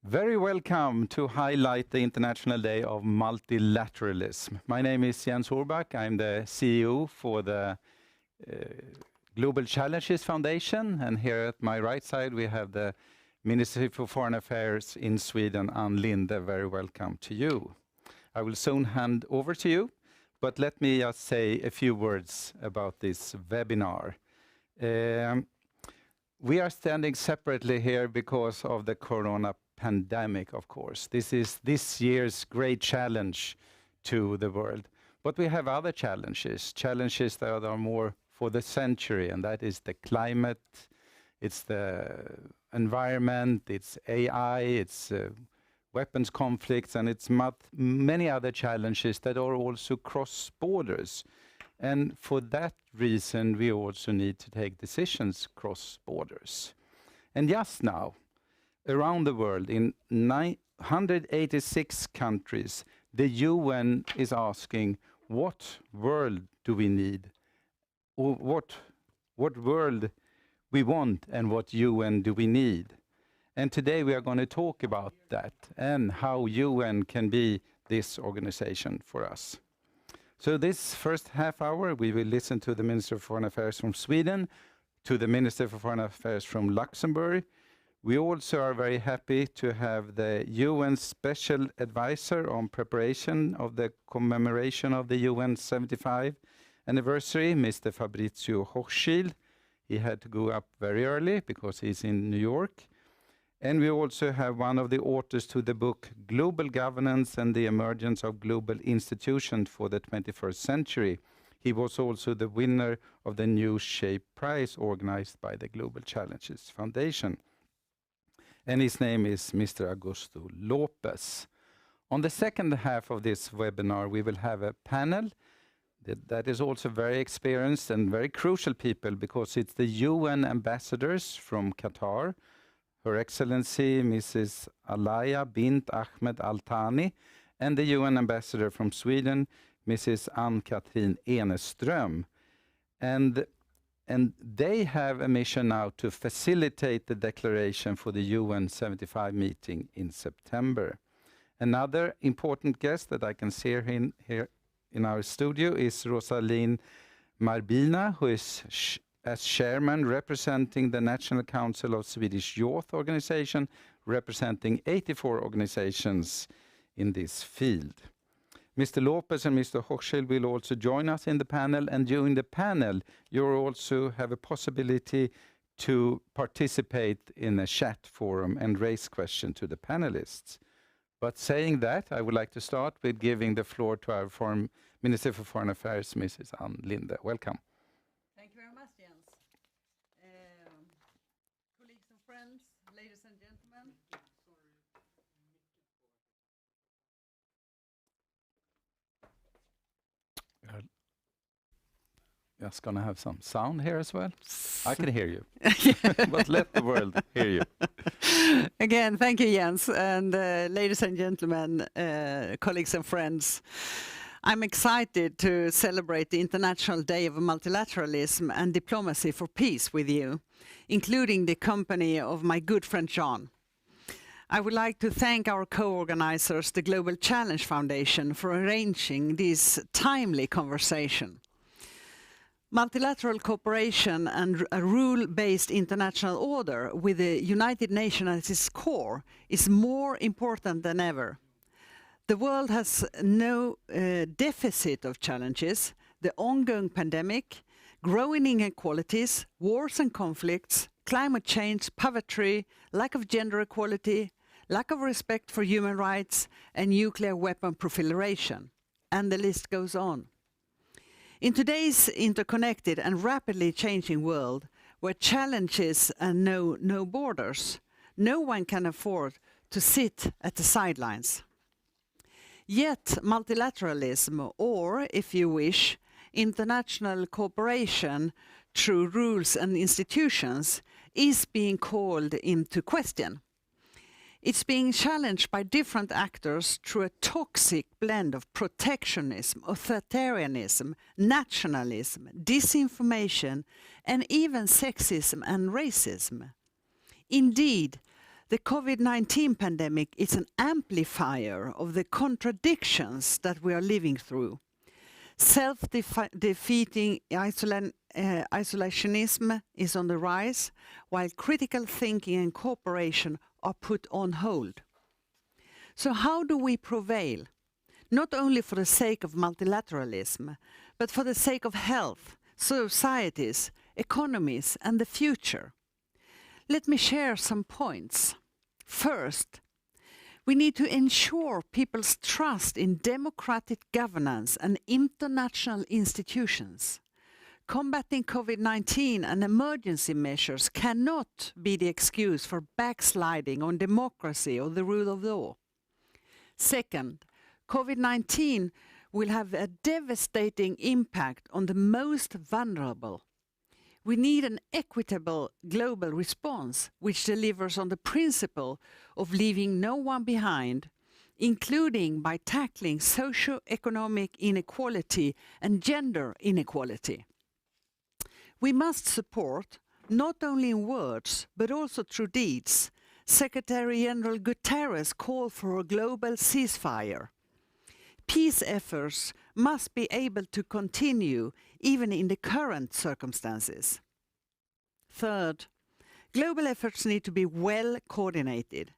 Very welcome to highlight the International Day of Multilateralism. My name is Jens Orback. I'm the CEO for the Global Challenges Foundation. And here at my right side, we have the Ministry for Foreign Affairs in Sweden, Linde. Very welcome to you. I will soon hand over to you, but let me just say a few words about this webinar. We are standing separately here because of the corona pandemic, of course. This is this year's great challenge to the world. But we have other challenges that are more for the century, and that is the climate, it's the environment, it's AI, it's weapons conflicts, and it's many other challenges that are also cross borders. And for that reason, we also need to take decisions cross borders. And just now, around the world, in 186 countries, the UN is asking, what world do we need? Or what world we want and what UN do we need? And today we are going to talk about that and how UN can be this organization for us. So this first half hour, we will listen to the Minister of Foreign Affairs from Sweden, to the Minister for Foreign Affairs from Luxembourg. We also are very happy to have the UN Special Advisor on preparation of the commemoration of the UN 75 anniversary, Mr. Fabrizio Hochschild. He had to go up very early because he's in New York. And we also have one of the authors to the book Global Governance and the Emergence of Global Institutions for the 21st Century. He was also the winner of the New Shape Prize organized by the Global Challenges Foundation. And his name is Mr. Augusto Lopez. On the second half of this webinar, we will have a panel that is also very experienced and very crucial people, because it's the UN ambassadors from Qatar, Her Excellency Mrs. Alya bint Ahmed Al Thani, and the UN ambassador from Sweden, Mrs. Anna-Karin Eneström. And they have a mission now to facilitate the declaration for the UN 75 meeting in September. Another important guest that I can see here in our studio is Rosaline Marbina, who is as chairman representing the National Council of Swedish Youth Organization, representing 84 organizations in this field. Mr. Lopez and Mr. Hochschild will also join us in the panel, and during the panel you also have a possibility to participate in a chat forum and raise questions to the panelists. But saying that, I would like to start with giving the floor to our Minister for Foreign Affairs, Mrs. Linde. Welcome. Thank you very much, Jens. Colleagues and friends, ladies and gentlemen. Just going to have some sound here as well. I can hear you, but let the world hear you. Again, thank you, Jens. And ladies and gentlemen, colleagues and friends, I'm excited to celebrate the International Day of Multilateralism and Diplomacy for Peace with you, including the company of my good friend John. I would like to thank our co-organizers, the Global Challenge Foundation, for arranging this timely conversation. Multilateral cooperation and a rule-based international order with the United Nations at its core is more important than ever. The world has no deficit of challenges: the ongoing pandemic, growing inequalities, wars and conflicts, climate change, poverty, lack of gender equality, lack of respect for human rights, and nuclear weapon proliferation. And the list goes on. In today's interconnected and rapidly changing world, where challenges know no borders, no one can afford to sit at the sidelines. Yet multilateralism, or, if you wish, international cooperation through rules and institutions, is being called into question. It's being challenged by different actors through a toxic blend of protectionism, authoritarianism, nationalism, disinformation, and even sexism and racism. Indeed, The COVID-19 pandemic is an amplifier of the contradictions that we are living through. Self-defeating isolationism is on the rise, while critical thinking and cooperation are put on hold. So how do we prevail? Not only for the sake of multilateralism, but for the sake of health, societies, economies, and the future. Let me share some points. First, we need to ensure people's trust in democratic governance and international institutions. Combating COVID-19 and emergency measures cannot be the excuse for backsliding on democracy or the rule of law. Second, COVID-19 will have a devastating impact on the most vulnerable. We need an equitable global response which delivers on the principle of leaving no one behind, including by tackling socio-economic inequality and gender inequality. We must support, not only in words, but also through deeds. Secretary-General Guterres called for a global ceasefire. Peace efforts must be able to continue even in the current circumstances. Third, global efforts need to be well coordinated.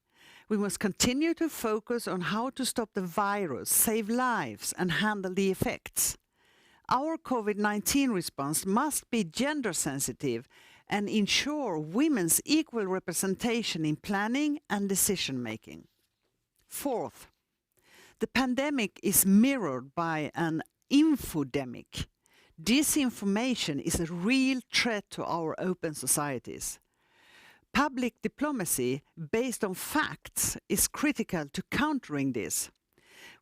We must continue to focus on how to stop the virus, save lives, and handle the effects. Our COVID-19 response must be gender sensitive and ensure women's equal representation in planning and decision making. Fourth, the pandemic is mirrored by an infodemic. Disinformation is a real threat to our open societies. Public diplomacy based on facts is critical to countering this.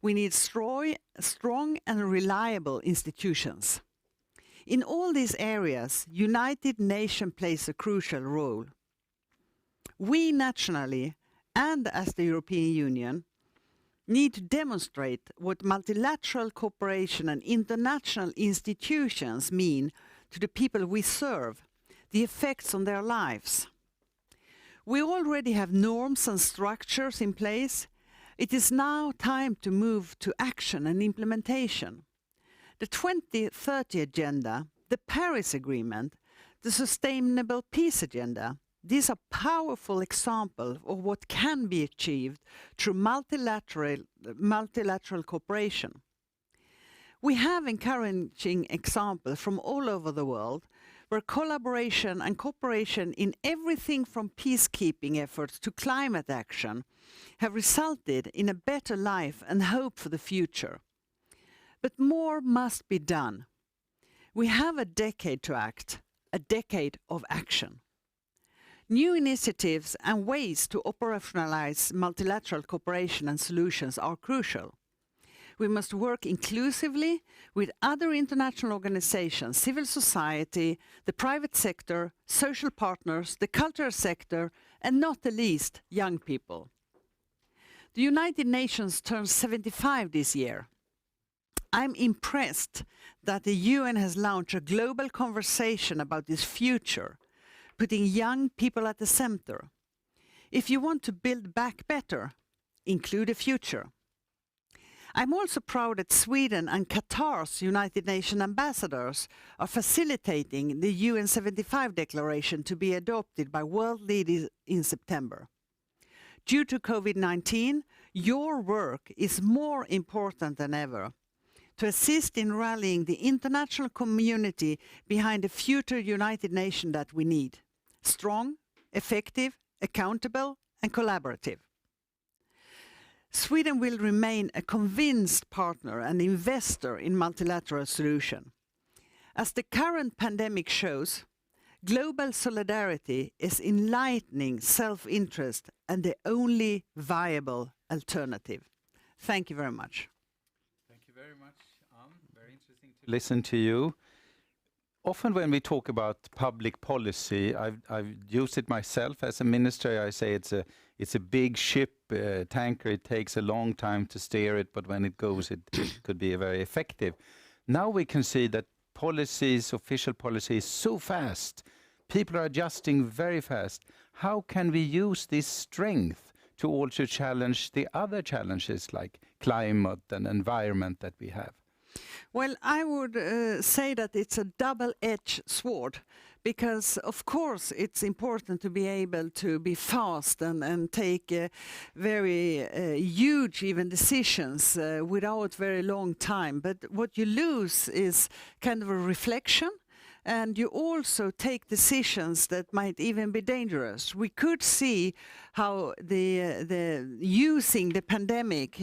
We need strong and reliable institutions. In all these areas, United Nations plays a crucial role. We nationally, and as the European Union, need to demonstrate what multilateral cooperation and international institutions mean to the people we serve, the effects on their lives. We already have norms and structures in place. It is now time to move to action and implementation. The 2030 Agenda, the Paris Agreement, the Sustainable Peace Agenda, these are powerful examples of what can be achieved through multilateral cooperation. We have encouraging examples from all over the world where collaboration and cooperation in everything from peacekeeping efforts to climate action have resulted in a better life and hope for the future. But more must be done. We have a decade to act, a decade of action. New initiatives and ways to operationalize multilateral cooperation and solutions are crucial. We must work inclusively with other international organizations, civil society, the private sector, social partners, the cultural sector, and not the least, young people. The United Nations turns 75 this year. I'm impressed that the UN has launched a global conversation about this future, putting young people at the center. If you want to build back better, include a future. I'm also proud that Sweden and Qatar's United Nations ambassadors are facilitating the UN 75 declaration to be adopted by world leaders in September. Due to COVID-19, your work is more important than ever to assist in rallying the international community behind the future United Nations that we need. Strong, effective, accountable, and collaborative. Sweden will remain a convinced partner and investor in multilateral solution. As the current pandemic shows, global solidarity is enlightening self-interest and the only viable alternative. Thank you very much. Thank you very much, Anne. Very interesting to listen to you. Often when we talk about public policy, I've used it myself as a minister. I say it's a big ship, tanker. It takes a long time to steer it, but when it goes, it could be very effective. Now we can see that policies, official policy is so fast. People are adjusting very fast. how can we use this strength to also challenge the other challenges like climate and environment that we have? Well, I would say that it's a double-edged sword, because of course it's important to be able to be fast and take very huge even decisions without very long time. But what you lose is kind of a reflection, and you also take decisions that might even be dangerous. We could see how the using the pandemic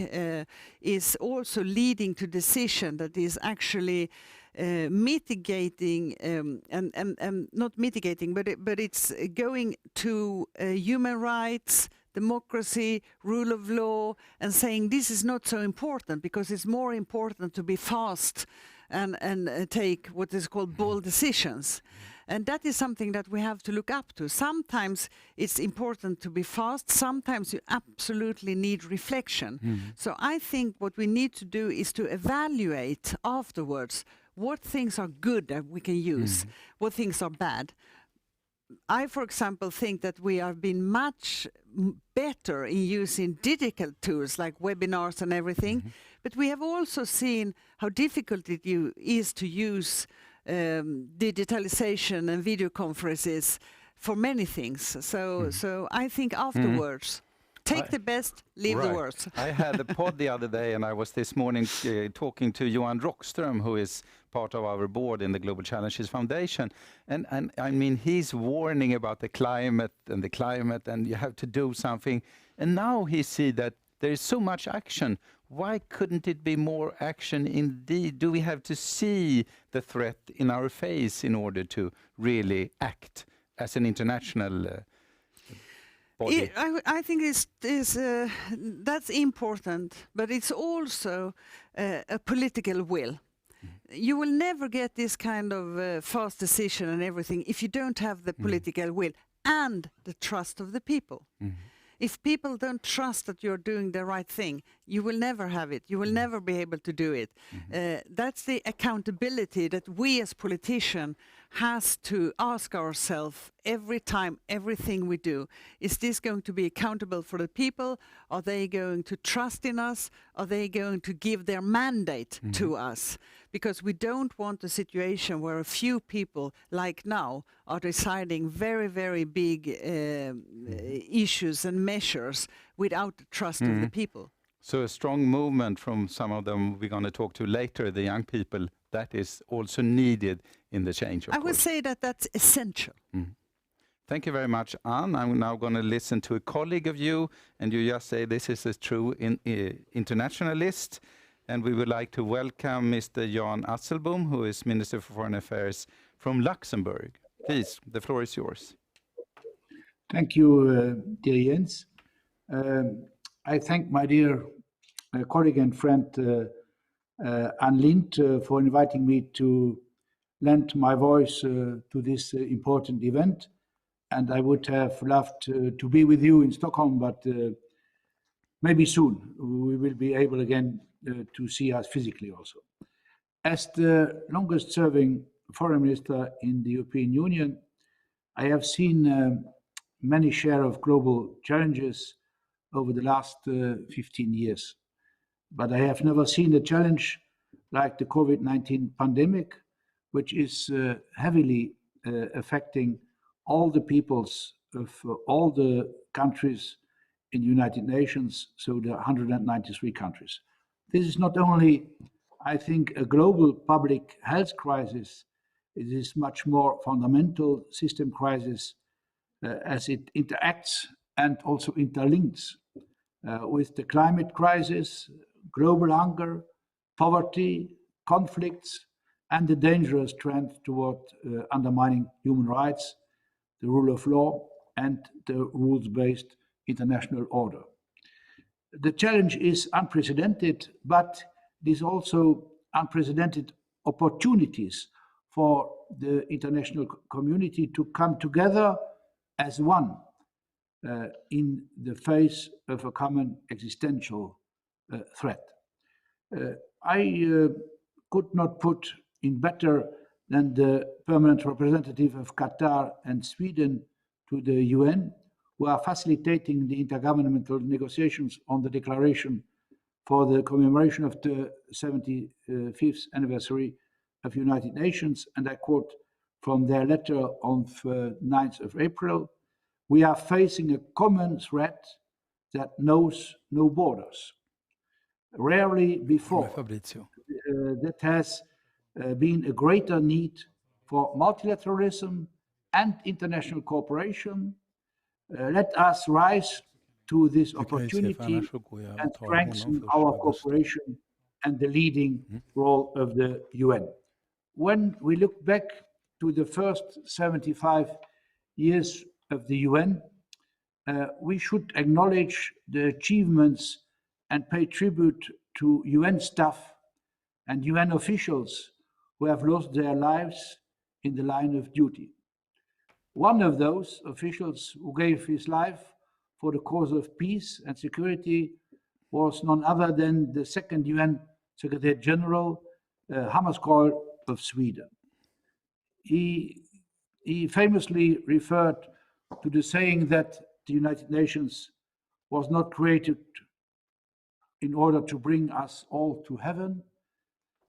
is also leading to decision that is actually mitigating and not mitigating, but it's going to human rights, democracy, rule of law, and saying this is not so important because it's more important to be fast and take what is called bold decisions. And that is something that we have to look up to. Sometimes it's important to be fast, sometimes you absolutely need reflection. So I think what we need to do is to evaluate afterwards what things are good that we can use, what things are bad. I, for example, think that we have been much better in using digital tools like webinars and everything, but we have also seen how difficult it is to use digitalization and video conferences for many things. So I think afterwards, take the best, leave the worst. I had a pod the other day, and I was this morning talking to Johan Rockström, who is part of our board in the Global Challenges Foundation. And I mean, he's warning about the climate, and you have to do something. And now he sees that there is so much action. Why couldn't it be more action indeed? Do we have to see the threat in our face in order to really act as an international body? I think that's important, but it's also a political will. You will never get this kind of fast decision and everything if you don't have the political will and the trust of the people. If people don't trust that you're doing the right thing, you will never have it. You will never be able to do it. That's the accountability that we as politicians has to ask ourselves every time, everything we do. Is this going to be accountable for the people? Are they going to trust in us? Are they going to give their mandate to us? Because we don't want a situation where a few people, like now, are deciding very, very big issues and measures without the trust of the people. So a strong movement from some of them we're going to talk to later, the young people, that is also needed in the change, of course. I would say that that's essential. Thank you very much, Anne. I'm now going to listen to a colleague of you, and you just say this is a true internationalist. And we would like to welcome Mr. Jan Asselborn, who is Minister for Foreign Affairs from Luxembourg. Please, the floor is yours. Thank you, dear Jens. I thank my dear colleague and friend Anne Linde for inviting me to lend my voice to this important event. And I would have loved to be with you in Stockholm, but maybe soon we will be able again to see us physically also. As the longest serving foreign minister in the European Union, I have seen many share of global challenges over the last 15 years. But I have never seen a challenge like the COVID-19 pandemic, which is heavily affecting all the peoples of all the countries in the United Nations, so the 193 countries. This is not only, I think, a global public health crisis, it is much more fundamental system crisis as it interacts and also interlinks with the climate crisis, global hunger, poverty, conflicts, and the dangerous trend toward undermining human rights, the rule of law, and the rules-based international order. The challenge is unprecedented, but it is also unprecedented opportunities for the international community to come together as one in the face of a common existential threat. I could not put in better than the permanent representative of Qatar and Sweden to the UN, who are facilitating the intergovernmental negotiations on the declaration for the commemoration of the 75th anniversary of United Nations, and I quote from their letter on the 9th of April, "We are facing a common threat that knows no borders. Rarely before that has been a greater need for multilateralism and international cooperation. Let us rise to this opportunity and strengthen our cooperation and the leading role of the UN." When we look back to the first 75 years of the UN, we should acknowledge the achievements and pay tribute to UN staff and UN officials who have lost their lives in the line of duty. One of those officials who gave his life for the cause of peace and security was none other than the second UN Secretary General, Hammarskjöld of Sweden. He famously referred to the saying that the United Nations was not created in order to bring us all to heaven,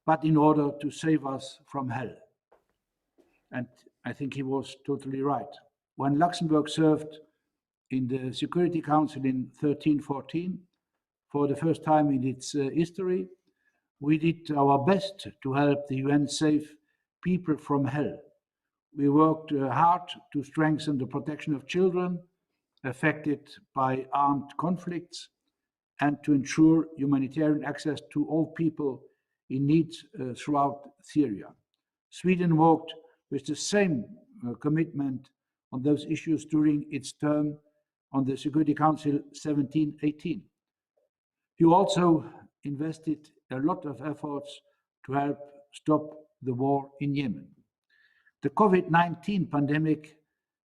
but in order to save us from hell. And I think he was totally right. When Luxembourg served in the Security Council in 1314, for the first time in its history, we did our best to help the UN save people from hell. We worked hard to strengthen the protection of children affected by armed conflicts and to ensure humanitarian access to all people in need throughout Syria. Sweden worked with the same commitment on those issues during its term on the Security Council 1718. You also invested a lot of efforts to help stop the war in Yemen. The COVID-19 pandemic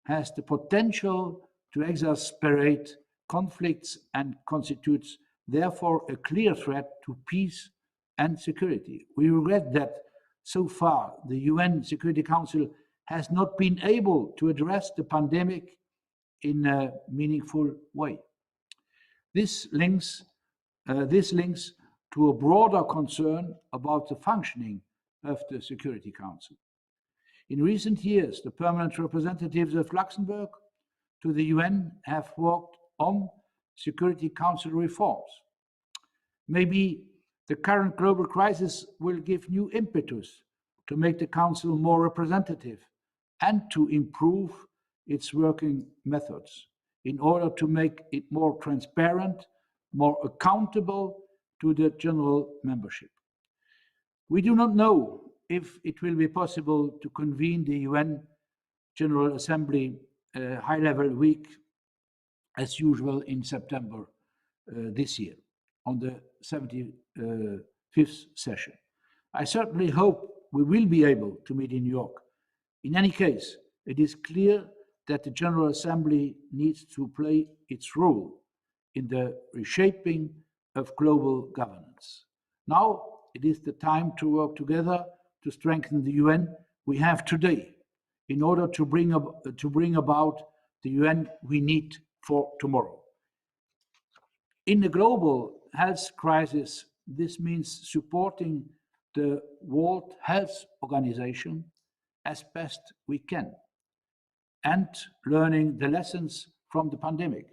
has the potential to exacerbate conflicts and constitutes therefore a clear threat to peace and security. We regret that so far the UN Security Council has not been able to address the pandemic in a meaningful way. This links to a broader concern about the functioning of the Security Council. In recent years, the permanent representatives of Luxembourg to the UN have worked on Security Council reforms. Maybe the current global crisis will give new impetus to make the Council more representative and to improve its working methods in order to make it more transparent, more accountable to the general membership. We do not know if it will be possible to convene the UN General Assembly high-level week as usual in September this year on the 75th session. I certainly hope we will be able to meet in New York. In any case, it is clear that the General Assembly needs to play its role in the reshaping of global governance. Now it is the time to work together to strengthen the UN we have today in order to bring about the UN we need for tomorrow. In the global health crisis, this means supporting the World Health Organization as best we can and learning the lessons from the pandemic.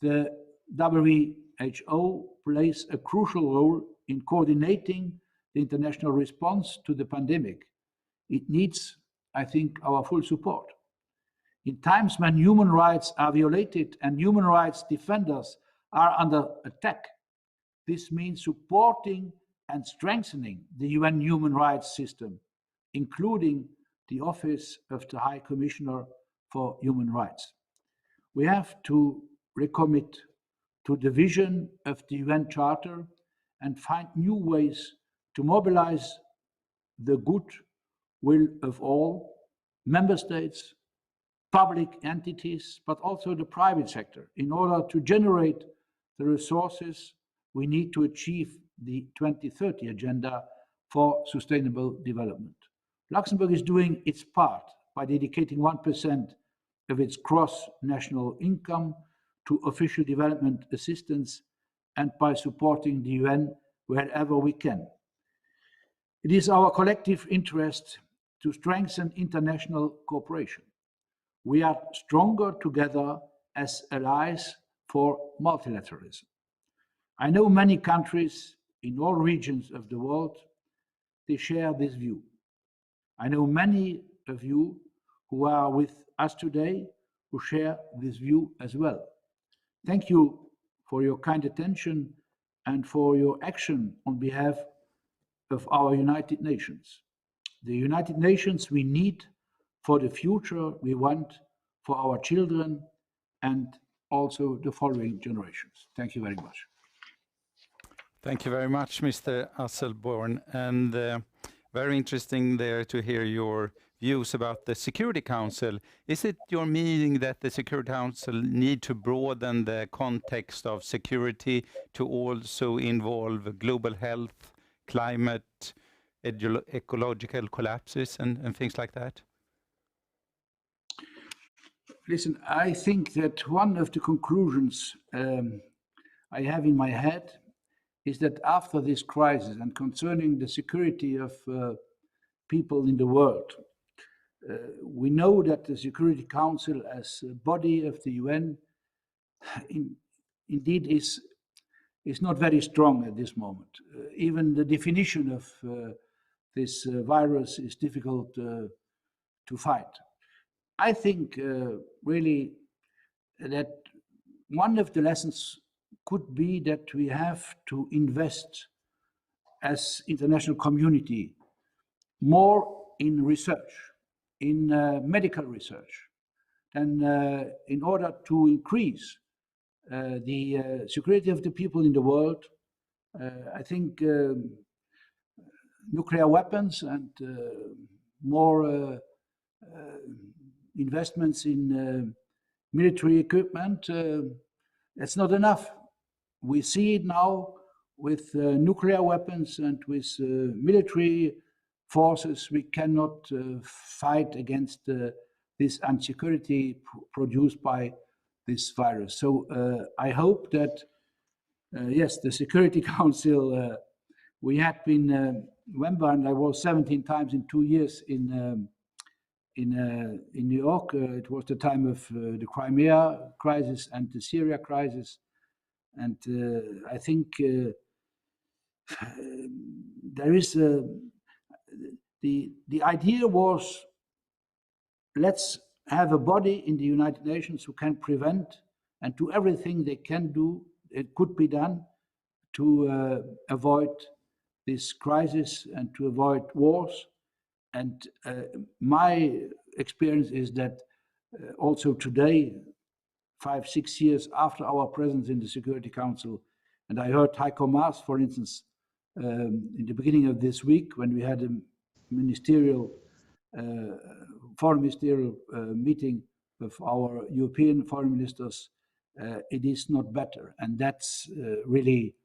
The WHO plays a crucial role in coordinating the international response to the pandemic. It needs, I think, our full support. In times when human rights are violated and human rights defenders are under attack, this means supporting and strengthening the UN human rights system, including the Office of the High Commissioner for Human Rights. We have to recommit to the vision of the UN Charter and find new ways to mobilize the good will of all member states, public entities, but also the private sector in order to generate the resources we need to achieve the 2030 Agenda for Sustainable Development. Luxembourg is doing its part by dedicating 1% of its gross national income to official development assistance and by supporting the UN wherever we can. It is our collective interest to strengthen international cooperation. We are stronger together as allies for multilateralism. I know many countries in all regions of the world, they share this view. I know many of you who are with us today who share this view as well. Thank you for your kind attention and for your action on behalf of our United Nations. The United Nations we need for the future we want for our children and also the following generations. Thank you very much. Thank you very much, Mr. Asselborn, and very interesting there to hear your views about the Security Council. Is it your meaning that the Security Council need to broaden the context of security to also involve global health, climate, ecological collapses and things like that? Listen, I think that one of the conclusions I have in my head is that after this crisis and concerning the security of people in the world, we know that the Security Council as a body of the UN indeed is not very strong at this moment. Even the definition of this virus is difficult to fight. I think really that one of the lessons could be that we have to invest as international community more in research, in medical research, and in order to increase the security of the people in the world. I think nuclear weapons and more investments in military equipment, that's not enough. We see it now with nuclear weapons and with military forces. We cannot fight against this insecurity produced by this virus. So I hope that, yes, the Security Council, we had been member, and I was 17 times in 2 years in New York. It was the time of the Crimea crisis and the Syria crisis. And I think there is the idea was, let's have a body in the United Nations who can prevent and do everything they can do, it could be done to avoid this crisis and to avoid wars. And my experience is that also today, 5-6 years after our presence in the Security Council, and I heard Heiko Maas, for instance, in the beginning of this week when we had a ministerial, foreign ministerial meeting of our European foreign ministers, it is not better. And that's really,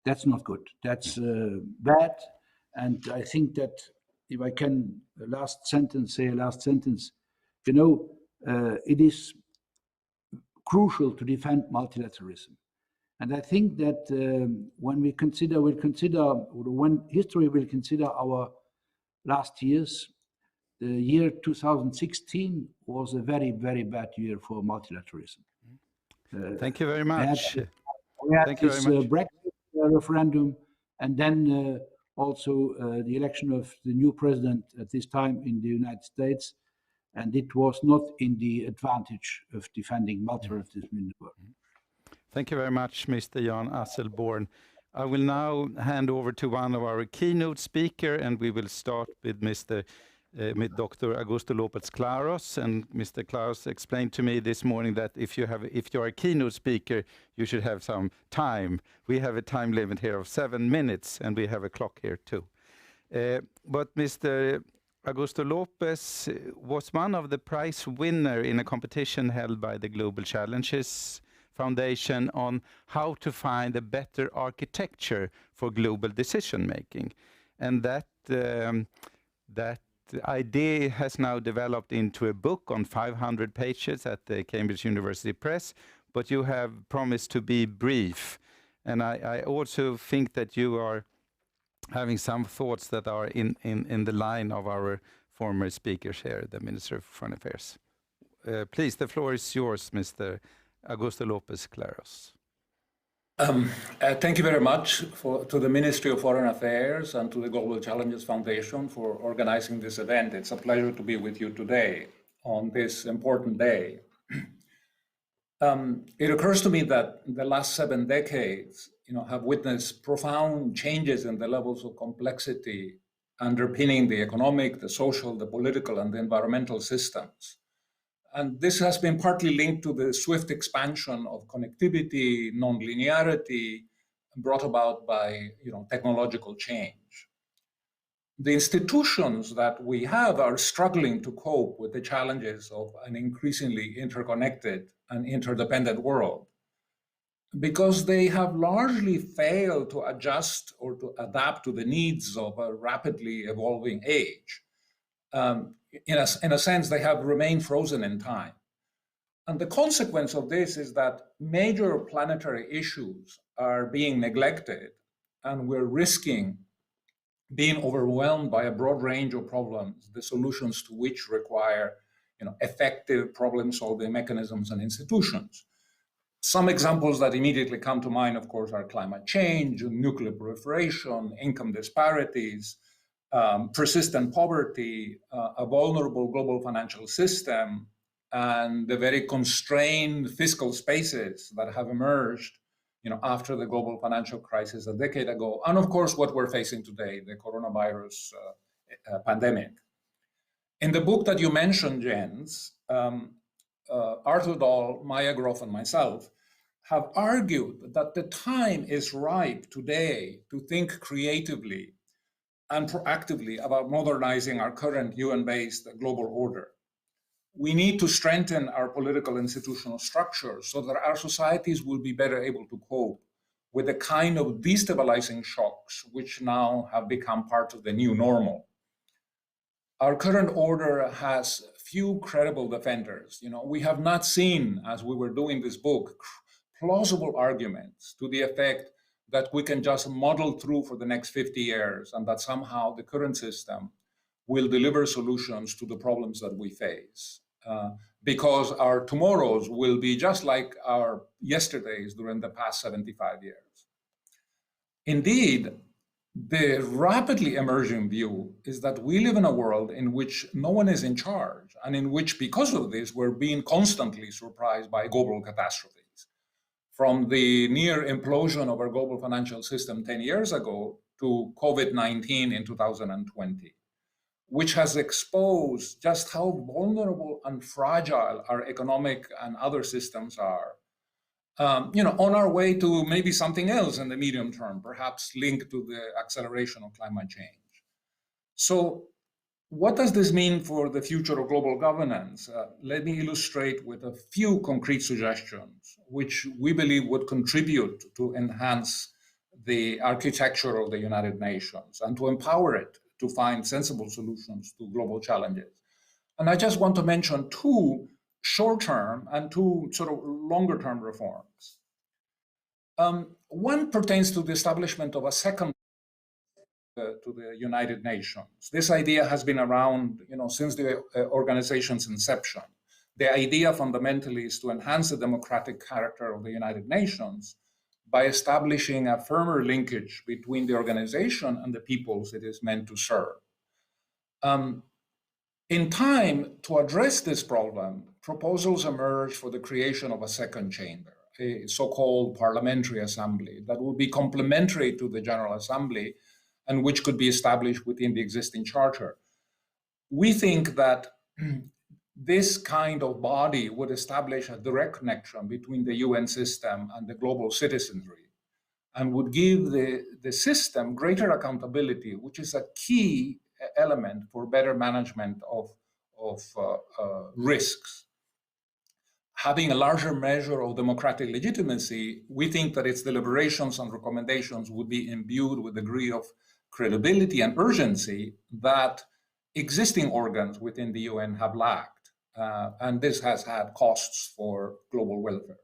that's not good. That's bad. And I think that if I can, say a last sentence, you know, it is crucial to defend multilateralism. And I think that when we when history will consider our last years, the year 2016 was a very, very bad year for multilateralism. Thank you very much. We had this Brexit referendum, and then also the election of the new president at this time in the United States. And it was not in the advantage of defending multilateralism in the world. Thank you very much, Mr. Jan Asselborn. I will now hand over to one of our keynote speakers, and we will start with Dr. Augusto Lopez-Claros. And Mr. Claros explained to me this morning that if you are a keynote speaker, you should have some time. We have a time limit here of 7 minutes, and we have a clock here too. But Mr. Augusto Lopez was one of the prize winner in a competition held by the Global Challenges Foundation on how to find a better architecture for global decision making, and that idea has now developed into a book on 500 pages at the Cambridge University Press, but you have promised to be brief. And I also think that you are having some thoughts that are in the line of our former speakers here, the Minister of Foreign Affairs. Please, the floor is yours, Mr. Augusto Lopez-Claros. Thank you very much to the Ministry of Foreign Affairs and to the Global Challenges Foundation for organizing this event. It's a pleasure to be with you today on this important day. It occurs to me that the last 7 decades, have witnessed profound changes in the levels of complexity underpinning the economic, the social, the political, and the environmental systems. And this has been partly linked to the swift expansion of connectivity, non-linearity, brought about by technological change. The institutions that we have are struggling to cope with the challenges of an increasingly interconnected and interdependent world, because they have largely failed to adjust or to adapt to the needs of a rapidly evolving age. In a sense, they have remained frozen in time. And the consequence of this is that major planetary issues are being neglected, and we're risking being overwhelmed by a broad range of problems, the solutions to which require effective problem-solving mechanisms and institutions. Some examples that immediately come to mind, of course, are climate change, nuclear proliferation, income disparities, persistent poverty, a vulnerable global financial system, and the very constrained fiscal spaces that have emerged after the global financial crisis a decade ago, and of course what we're facing today, the coronavirus pandemic. In the book that you mentioned, Jens, Arthur Dahl, Maya Grof, and myself have argued that the time is ripe today to think creatively and proactively about modernizing our current UN-based global order. We need to strengthen our political institutional structures so that our societies will be better able to cope with the kind of destabilizing shocks which now have become part of the new normal. Our current order has few credible defenders. We have not seen, as we were doing this book, plausible arguments to the effect that we can just muddle through for the next 50 years and that somehow the current system will deliver solutions to the problems that we face. Because our tomorrows will be just like our yesterdays during the past 75 years. Indeed, the rapidly emerging view is that we live in a world in which no one is in charge, and in which, because of this, we're being constantly surprised by global catastrophes. From the near implosion of our global financial system 10 years ago to COVID-19 in 2020, which has exposed just how vulnerable and fragile our economic and other systems are. On our way to maybe something else in the medium term, perhaps linked to the acceleration of climate change. So what does this mean for the future of global governance? Let me illustrate with a few concrete suggestions, which we believe would contribute to enhance the architecture of the United Nations and to empower it to find sensible solutions to global challenges. And I just want to mention 2 short-term and 2 sort of longer-term reforms. One pertains to the establishment of a second to the United Nations. This idea has been around, since the organization's inception. The idea fundamentally is to enhance the democratic character of the United Nations by establishing a firmer linkage between the organization and the peoples it is meant to serve. In time, to address this problem, proposals emerged for the creation of a second chamber, a so-called parliamentary assembly that would be complementary to the General Assembly and which could be established within the existing charter. We think that this kind of body would establish a direct connection between the UN system and the global citizenry and would give the system greater accountability, which is a key element for better management of risks. Having a larger measure of democratic legitimacy, we think that its deliberations and recommendations would be imbued with a degree of credibility and urgency that existing organs within the UN have lacked, and this has had costs for global welfare.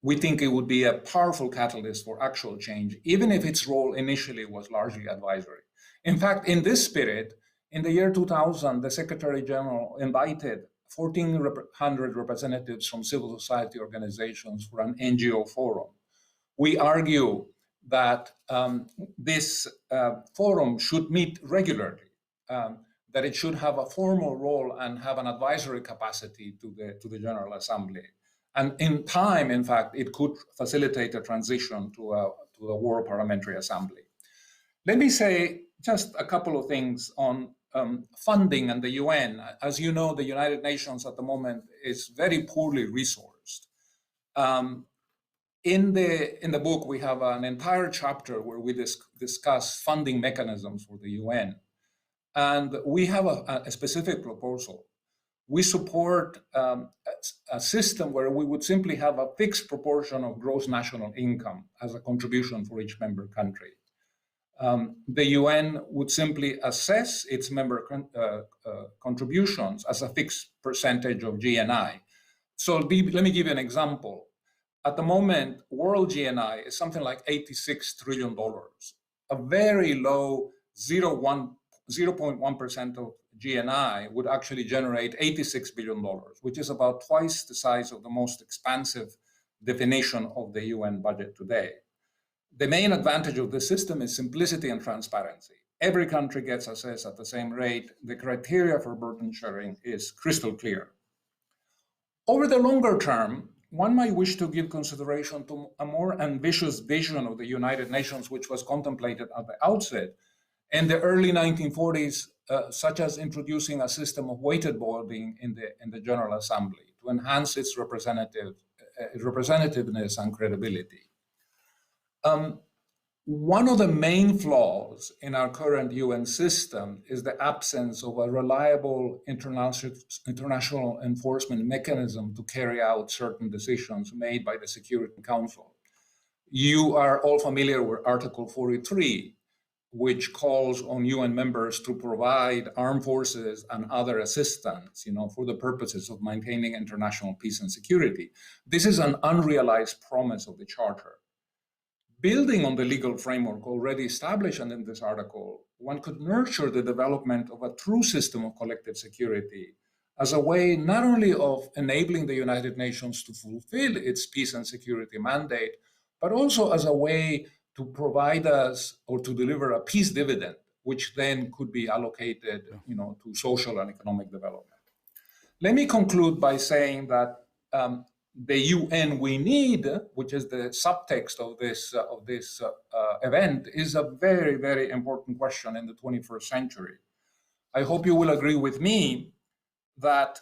We think it would be a powerful catalyst for actual change, even if its role initially was largely advisory. In fact, in this spirit, in the year 2000, the Secretary General invited 1,400 representatives from civil society organizations for an NGO forum. We argue that this forum should meet regularly, that it should have a formal role and have an advisory capacity to the General Assembly. And in time, in fact, it could facilitate a transition to a World Parliamentary Assembly. Let me say just a couple of things on funding and the UN. As you know, the United Nations at the moment is very poorly resourced. In the book, we have an entire chapter where we discuss funding mechanisms for the UN. And we have a specific proposal. We support a system where we would simply have a fixed proportion of gross national income as a contribution for each member country. The UN would simply assess its member contributions as a fixed percentage of GNI. So let me give you an example. At the moment, world GNI is something like $86 trillion. A very low 0.1% of GNI would actually generate $86 billion, which is about twice the size of the most expansive definition of the UN budget today. The main advantage of this system is simplicity and transparency. Every country gets assessed at the same rate. The criteria for burden sharing is crystal clear. Over the longer term, one might wish to give consideration to a more ambitious vision of the United Nations, which was contemplated at the outset in the early 1940s, such as introducing a system of weighted voting in the General Assembly to enhance its representativeness and credibility. One of the main flaws in our current UN system is the absence of a reliable international enforcement mechanism to carry out certain decisions made by the Security Council. You are all familiar with Article 43, which calls on UN members to provide armed forces and other assistance, for the purposes of maintaining international peace and security. This is an unrealized promise of the Charter. Building on the legal framework already established in this article, one could nurture the development of a true system of collective security as a way not only of enabling the United Nations to fulfill its peace and security mandate, but also as a way to provide us or to deliver a peace dividend, which then could be allocated, to social and economic development. Let me conclude by saying that the UN we need, which is the subtext of this event, is a very, very important question in the 21st century. I hope you will agree with me that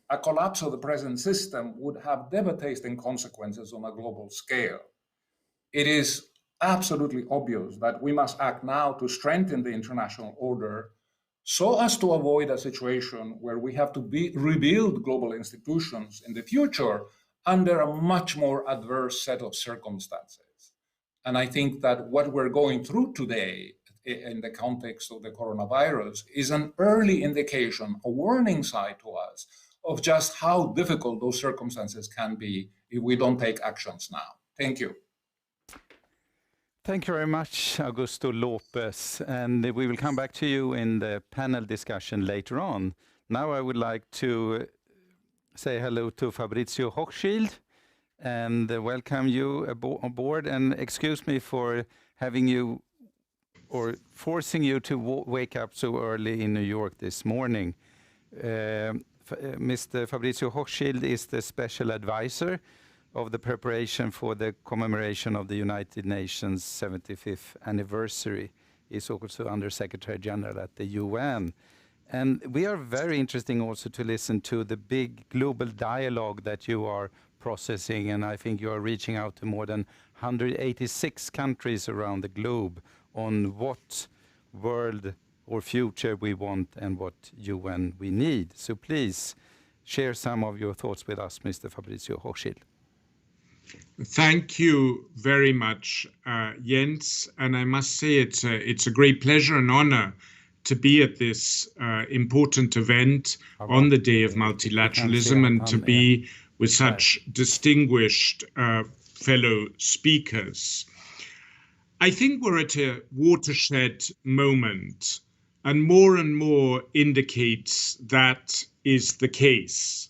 a collapse of the present system would have devastating consequences on a global scale. It is absolutely obvious that we must act now to strengthen the international order so as to avoid a situation where we have to rebuild global institutions in the future under a much more adverse set of circumstances. And I think that what we're going through today in the context of the coronavirus is an early indication, a warning sign to us of just how difficult those circumstances can be if we don't take actions now. Thank you. Thank you very much, Augusto Lopez. And we will come back to you in the panel discussion later on. Now I would like to say hello to Fabrizio Hochschild and welcome you aboard. And excuse me for having you or forcing you to wake up so early in New York this morning. Mr. Fabrizio Hochschild is the special advisor of the preparation for the commemoration of the United Nations 75th anniversary. He's also Under Secretary General at the UN. And we are very interesting also to listen to the big global dialogue that you are processing. And I think you are reaching out to more than 186 countries around the globe on what world or future we want and what UN we need. So please share some of your thoughts with us, Mr. Fabrizio Hochschild. Thank you very much, Jens. And I must say it's a great pleasure and honor to be at this important event on the Day of Multilateralism and to be with such distinguished fellow speakers. I think we're at a watershed moment, and more indicates that is the case.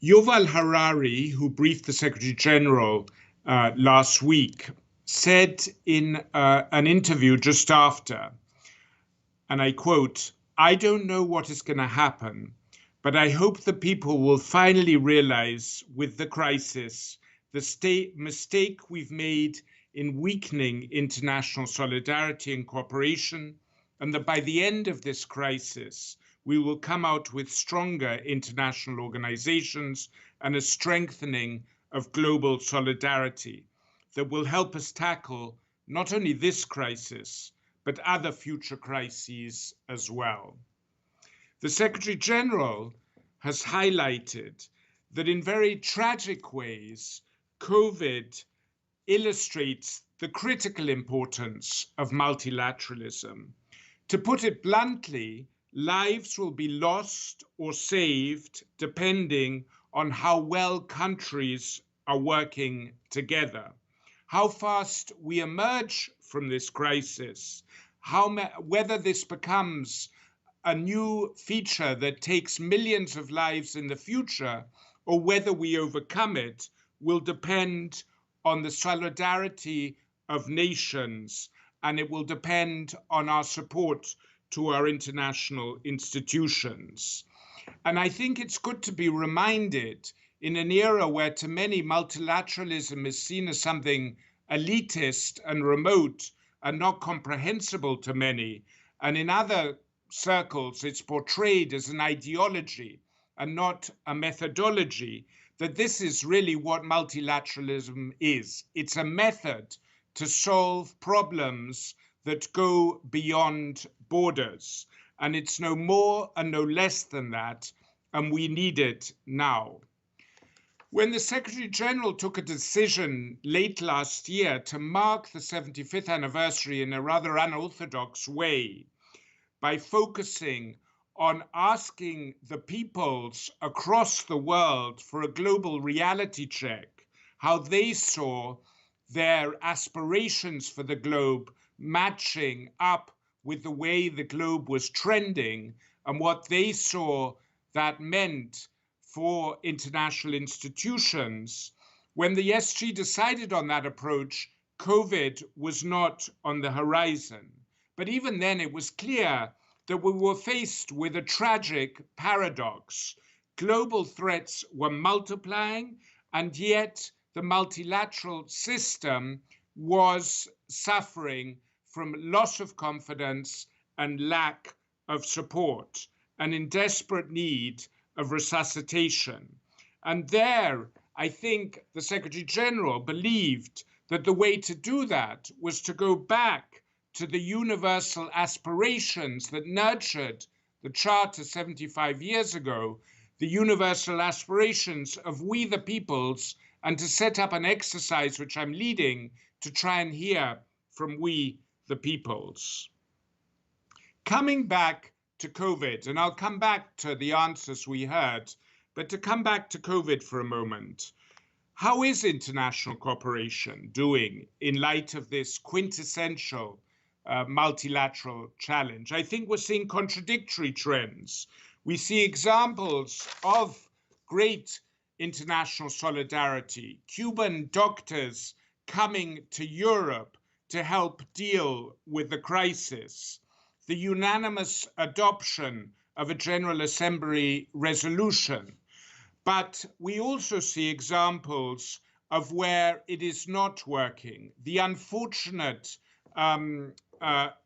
Yuval Harari, who briefed the Secretary General last week, said in an interview just after, and I quote, "I don't know what is going to happen, but I hope the people will finally realize with the crisis the mistake we've made in weakening international solidarity and cooperation, and that by the end of this crisis, we will come out with stronger international organizations and a strengthening of global solidarity that will help us tackle not only this crisis, but other future crises as well." The Secretary General has highlighted that in very tragic ways, COVID illustrates the critical importance of multilateralism. To put it bluntly, lives will be lost or saved depending on how well countries are working together. How fast we emerge from this crisis, whether this becomes a new feature that takes millions of lives in the future, or whether we overcome it, will depend on the solidarity of nations, and it will depend on our support to our international institutions. And I think it's good to be reminded in an era where to many multilateralism is seen as something elitist and remote and not comprehensible to many, and in other circles it's portrayed as an ideology and not a methodology, that this is really what multilateralism is. It's a method to solve problems that go beyond borders. And it's no more and no less than that, and we need it now. When the Secretary General took a decision late last year to mark the 75th anniversary in a rather unorthodox way, by focusing on asking the peoples across the world for a global reality check, how they saw their aspirations for the globe matching up with the way the globe was trending and what they saw that meant for international institutions. When the SG decided on that approach, COVID was not on the horizon. But even then, it was clear that we were faced with a tragic paradox. Global threats were multiplying, and yet the multilateral system was suffering from loss of confidence and lack of support, and in desperate need of resuscitation. And there, I think the Secretary General believed that the way to do that was to go back to the universal aspirations that nurtured the Charter 75 years ago, the universal aspirations of we the peoples, and to set up an exercise which I'm leading to try and hear from we the peoples. Coming back to COVID, and I'll come back to the answers we heard, but to come back to COVID for a moment, how is international cooperation doing in light of this quintessential multilateral challenge? I think we're seeing contradictory trends. We see examples of great international solidarity, Cuban doctors coming to Europe to help deal with the crisis, the unanimous adoption of a General Assembly resolution. But we also see examples of where it is not working, the unfortunate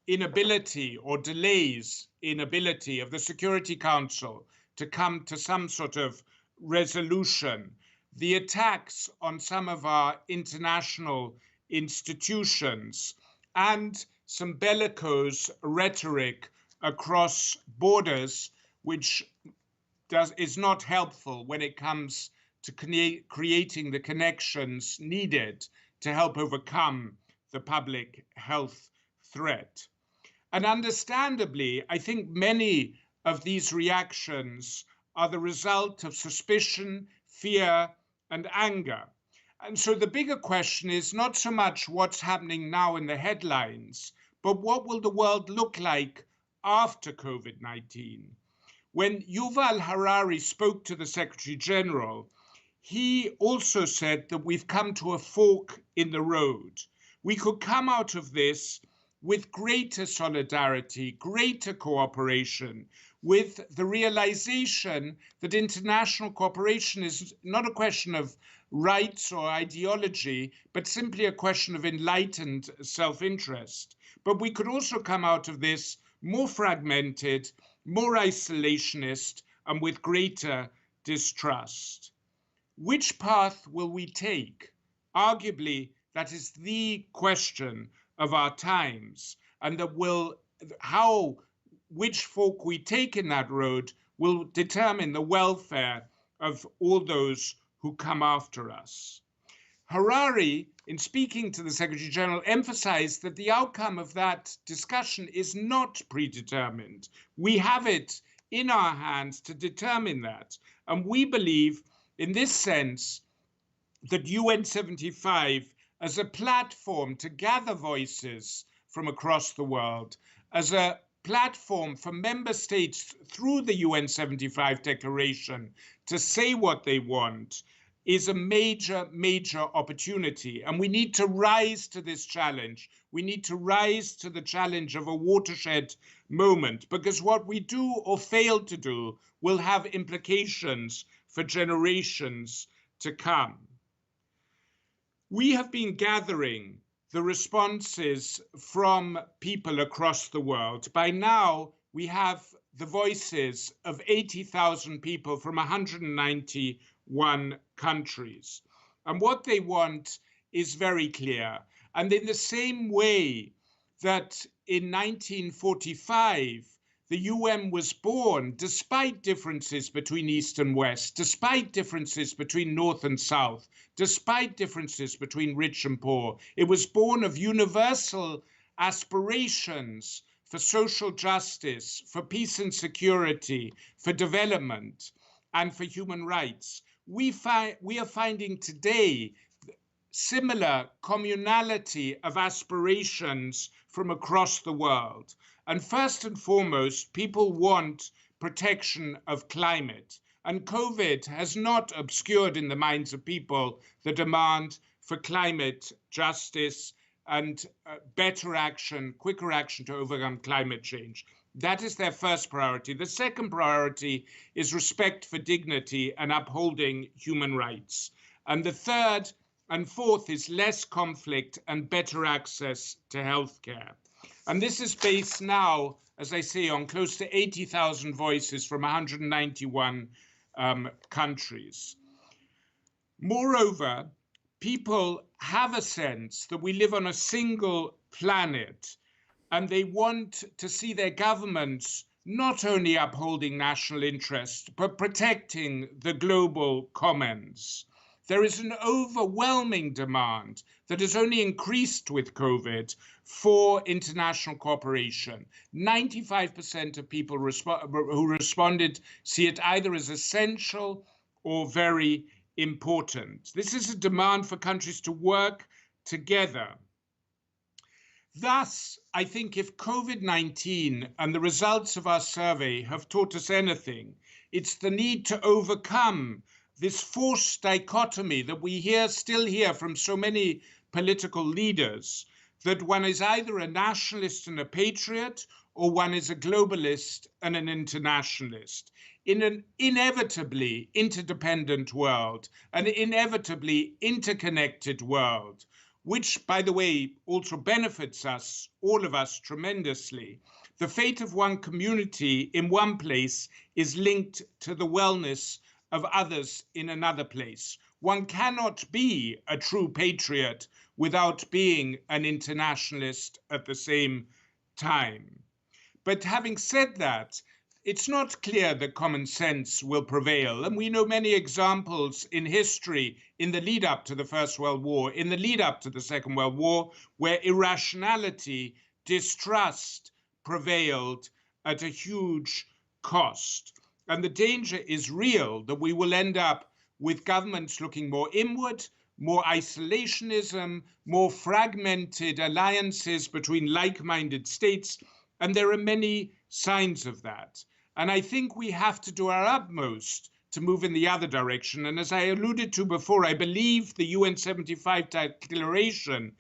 inability or delays inability of the Security Council to come to some sort of resolution, the attacks on some of our international institutions, and some bellicose rhetoric across borders, which is not helpful when it comes to creating the connections needed to help overcome the public health threat. And understandably, I think many of these reactions are the result of suspicion, fear, and anger. And so the bigger question is not so much what's happening now in the headlines, but what will the world look like after COVID-19? When Yuval Harari spoke to the Secretary General, he also said that we've come to a fork in the road. We could come out of this with greater solidarity, greater cooperation, with the realization that international cooperation is not a question of rights or ideology, but simply a question of enlightened self-interest. But we could also come out of this more fragmented, more isolationist, and with greater distrust. Which path will we take? Arguably, that is the question of our times, and that which fork we take in that road will determine the welfare of all those who come after us. Harari, in speaking to the Secretary General, emphasized that the outcome of that discussion is not predetermined. We have it in our hands to determine that. And we believe, in this sense, that UN 75 as a platform to gather voices from across the world, as a platform for member states through the UN 75 declaration to say what they want, is a major, major opportunity. And we need to rise to this challenge. We need to rise to the challenge of a watershed moment, because what we do or fail to do will have implications for generations to come. We have been gathering the responses from people across the world. By now, we have the voices of 80,000 people from 191 countries. And what they want is very clear. And in the same way that in 1945, the UN was born despite differences between East and West, despite differences between North and South, despite differences between rich and poor. It was born of universal aspirations for social justice, for peace and security, for development, and for human rights. We are finding today similar communality of aspirations from across the world. And first and foremost, people want protection of climate. And COVID has not obscured in the minds of people the demand for climate justice and better action, quicker action to overcome climate change. That is their first priority. The second priority is respect for dignity and upholding human rights. And the third and fourth is less conflict and better access to healthcare. And this is based now, as I say, on close to 80,000 voices from 191 countries. Moreover, people have a sense that we live on a single planet, and they want to see their governments not only upholding national interest, but protecting the global commons. There is an overwhelming demand that has only increased with COVID for international cooperation. 95% of people who responded see it either as essential or very important. This is a demand for countries to work together. Thus, I think if COVID-19 and the results of our survey have taught us anything, it's the need to overcome this forced dichotomy that we still hear from so many political leaders, that one is either a nationalist and a patriot, or one is a globalist and an internationalist. In an inevitably interdependent world, an inevitably interconnected world, which, by the way, also benefits us, all of us, tremendously, the fate of one community in one place is linked to the wellness of others in another place. One cannot be a true patriot without being an internationalist at the same time. But having said that, it's not clear that common sense will prevail. And we know many examples in history, in the lead up to the First World War, in the lead up to the Second World War, where irrationality, distrust, prevailed at a huge cost. And the danger is real that we will end up with governments looking more inward, more isolationism, more fragmented alliances between like-minded states. And there are many signs of that. And I think we have to do our utmost to move in the other direction. And as I alluded to before, I believe the UN 75 Declaration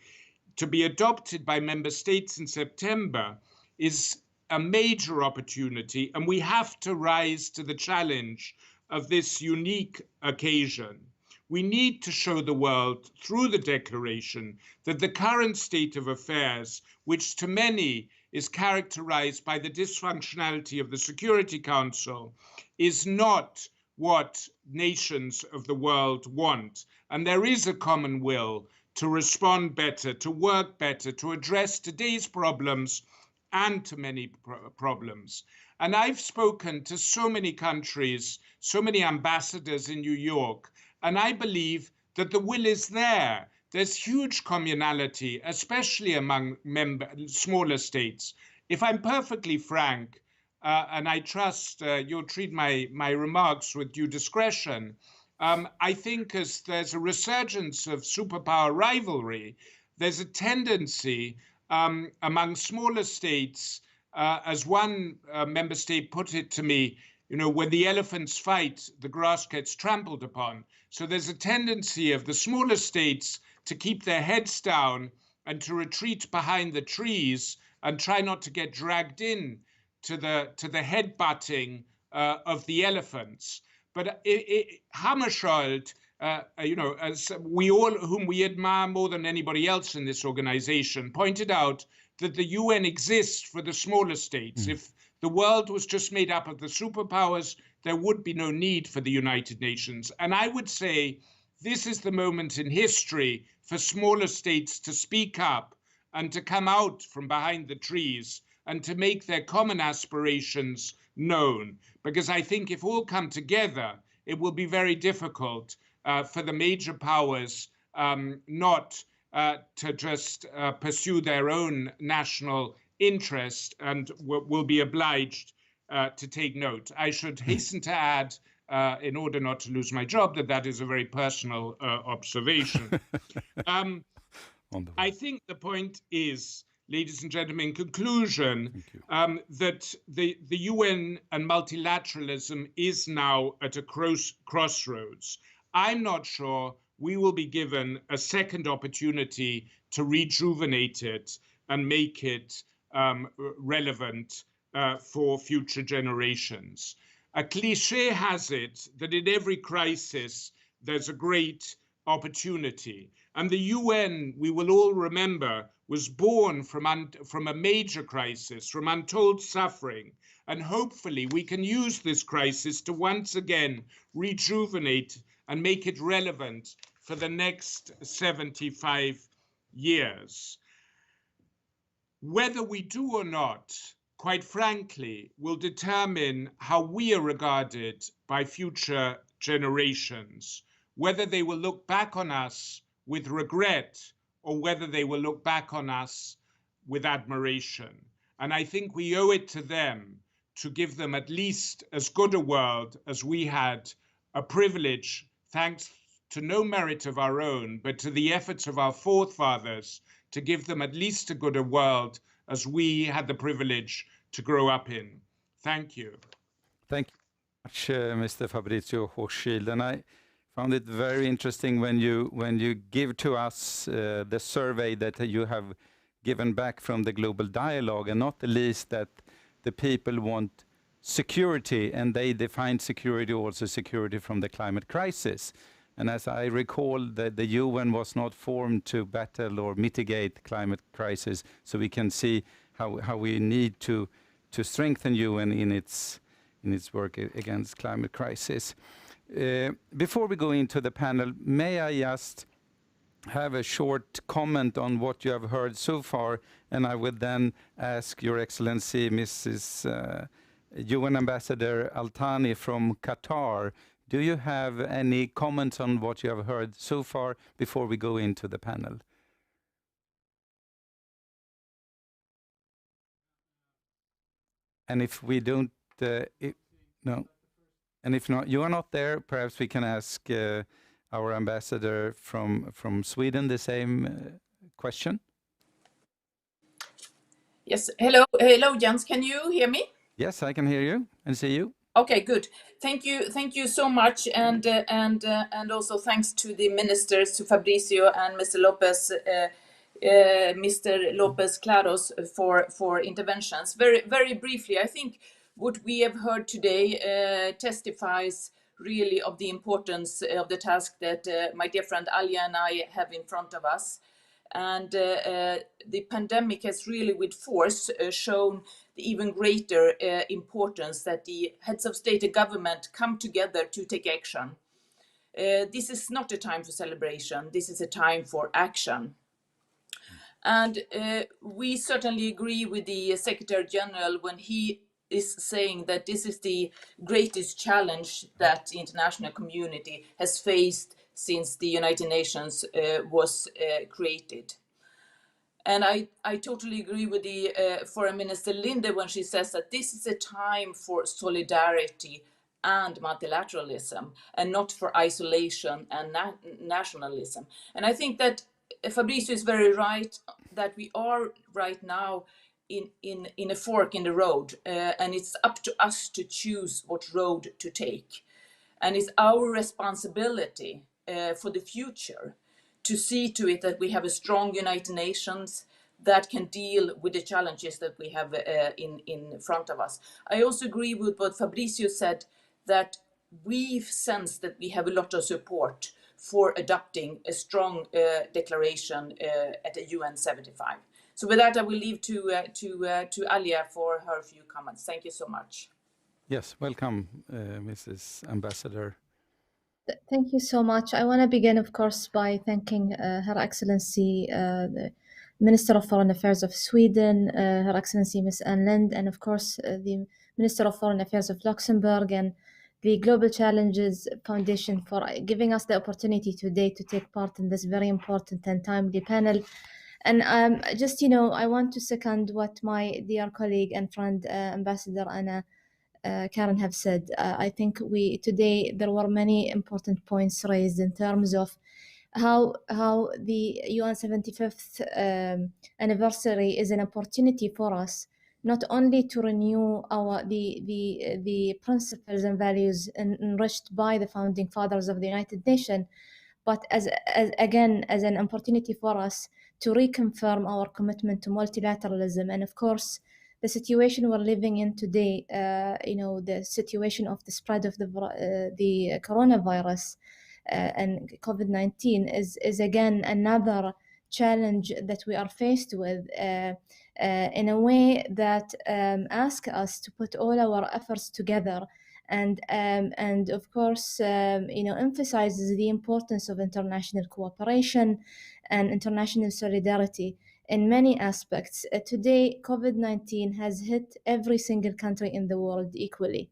to be adopted by member states in September is a major opportunity, and we have to rise to the challenge of this unique occasion. We need to show the world through the declaration that the current state of affairs, which to many is characterized by the dysfunctionality of the Security Council, is not what nations of the world want. And there is a common will to respond better, to work better, to address today's problems and to many problems. And I've spoken to so many countries, so many ambassadors in New York, and I believe that the will is there. There's huge communality, especially among smaller states. If I'm perfectly frank, and I trust you'll treat my remarks with due discretion, I think as there's a resurgence of superpower rivalry, there's a tendency among smaller states, as one member state put it to me, you know, when the elephants fight, the grass gets trampled upon. So there's a tendency of the smaller states to keep their heads down and to retreat behind the trees and try not to get dragged in to the headbutting of the elephants. But Hammarskjöld, you know, as we all, whom we admire more than anybody else in this organization, pointed out that the UN exists for the smaller states. If the world was just made up of the superpowers, there would be no need for the United Nations. And I would say this is the moment in history for smaller states to speak up and to come out from behind the trees and to make their common aspirations known. Because I think if all come together, it will be very difficult for the major powers not to just pursue their own national interest and will be obliged to take note. I should hasten to add, in order not to lose my job, that is a very personal observation. I think the point is, ladies and gentlemen, in conclusion, that the UN and multilateralism is now at a crossroads. I'm not sure we will be given a second opportunity to rejuvenate it and make it relevant for future generations. A cliche has it that in every crisis, there's a great opportunity. And the UN, we will all remember, was born from a major crisis, from untold suffering. And hopefully we can use this crisis to once again rejuvenate and make it relevant for the next 75 years. Whether we do or not, quite frankly, will determine how we are regarded by future generations, whether they will look back on us with regret or whether they will look back on us with admiration. And I think we owe it to them to give them at least as good a world as we had a privilege, thanks to no merit of our own, but to the efforts of our forefathers, to give them at least as good a world as we had the privilege to grow up in. Thank you. Thank you very much, Mr. Fabrizio Hochschild. And I found it very interesting when you give to us the survey that you have given back from the global dialogue, and not the least that the people want security, and they define security also security from the climate crisis. And as I recall, the UN was not formed to battle or mitigate climate crisis, so we can see how we need to strengthen UN in its work against climate crisis. Before we go into the panel, may I just have a short comment on what you have heard so far, and I would then ask Your Excellency, Mrs. UN Ambassador Al Thani from Qatar, do you have any comments on what you have heard so far before we go into the panel? And if we don't, no, and if not, you are not there, perhaps we can ask our ambassador from Sweden the same question. Yes. Hello, Jens. Can you hear me? Yes, I can hear you and see you. Okay, good. Thank you so much, and also thanks to the ministers, to Fabrizio and Mr. Lopez-Claros for interventions. Very briefly, I think what we have heard today testifies really of the importance of the task that my dear friend Alya and I have in front of us. And the pandemic has really with force shown the even greater importance that the heads of state and government come together to take action. This is not a time for celebration, this is a time for action. And we certainly agree with the Secretary General when he is saying that this is the greatest challenge that the international community has faced since the United Nations was created. And I totally agree with the Foreign Minister Linde when she says that this is a time for solidarity and multilateralism, and not for isolation and nationalism. And I think that Fabrizio is very right that we are right now in a fork in the road, and it's up to us to choose what road to take. And it's our responsibility for the future to see to it that we have a strong United Nations that can deal with the challenges that we have in front of us. I also agree with what Fabrizio said, that we've sensed that we have a lot of support for adopting a strong declaration at the UN 75. So with that, I will leave to Alya for her few comments. Thank you so much. Yes, welcome, Mrs. Ambassador. Thank you so much. I want to begin, of course, by thanking Her Excellency, the Minister of Foreign Affairs of Sweden, Her Excellency Ms. Ann Linde, and of course, the Minister of Foreign Affairs of Luxembourg, and the Global Challenges Foundation for giving us the opportunity today to take part in this very important and timely panel. And just, I want to second what my dear colleague and friend, Ambassador Anna-Karin have said. I think today there were many important points raised in terms of how the UN 75th anniversary is an opportunity for us not only to renew the principles and values enriched by the founding fathers of the United Nations, but as an opportunity for us to reconfirm our commitment to multilateralism. And of course, the situation we're living in today, the situation of the spread of the coronavirus and COVID-19 is again another challenge that we are faced with in a way that asks us to put all our efforts together, and of course emphasizes the importance of international cooperation and international solidarity in many aspects. Today, COVID-19 has hit every single country in the world equally,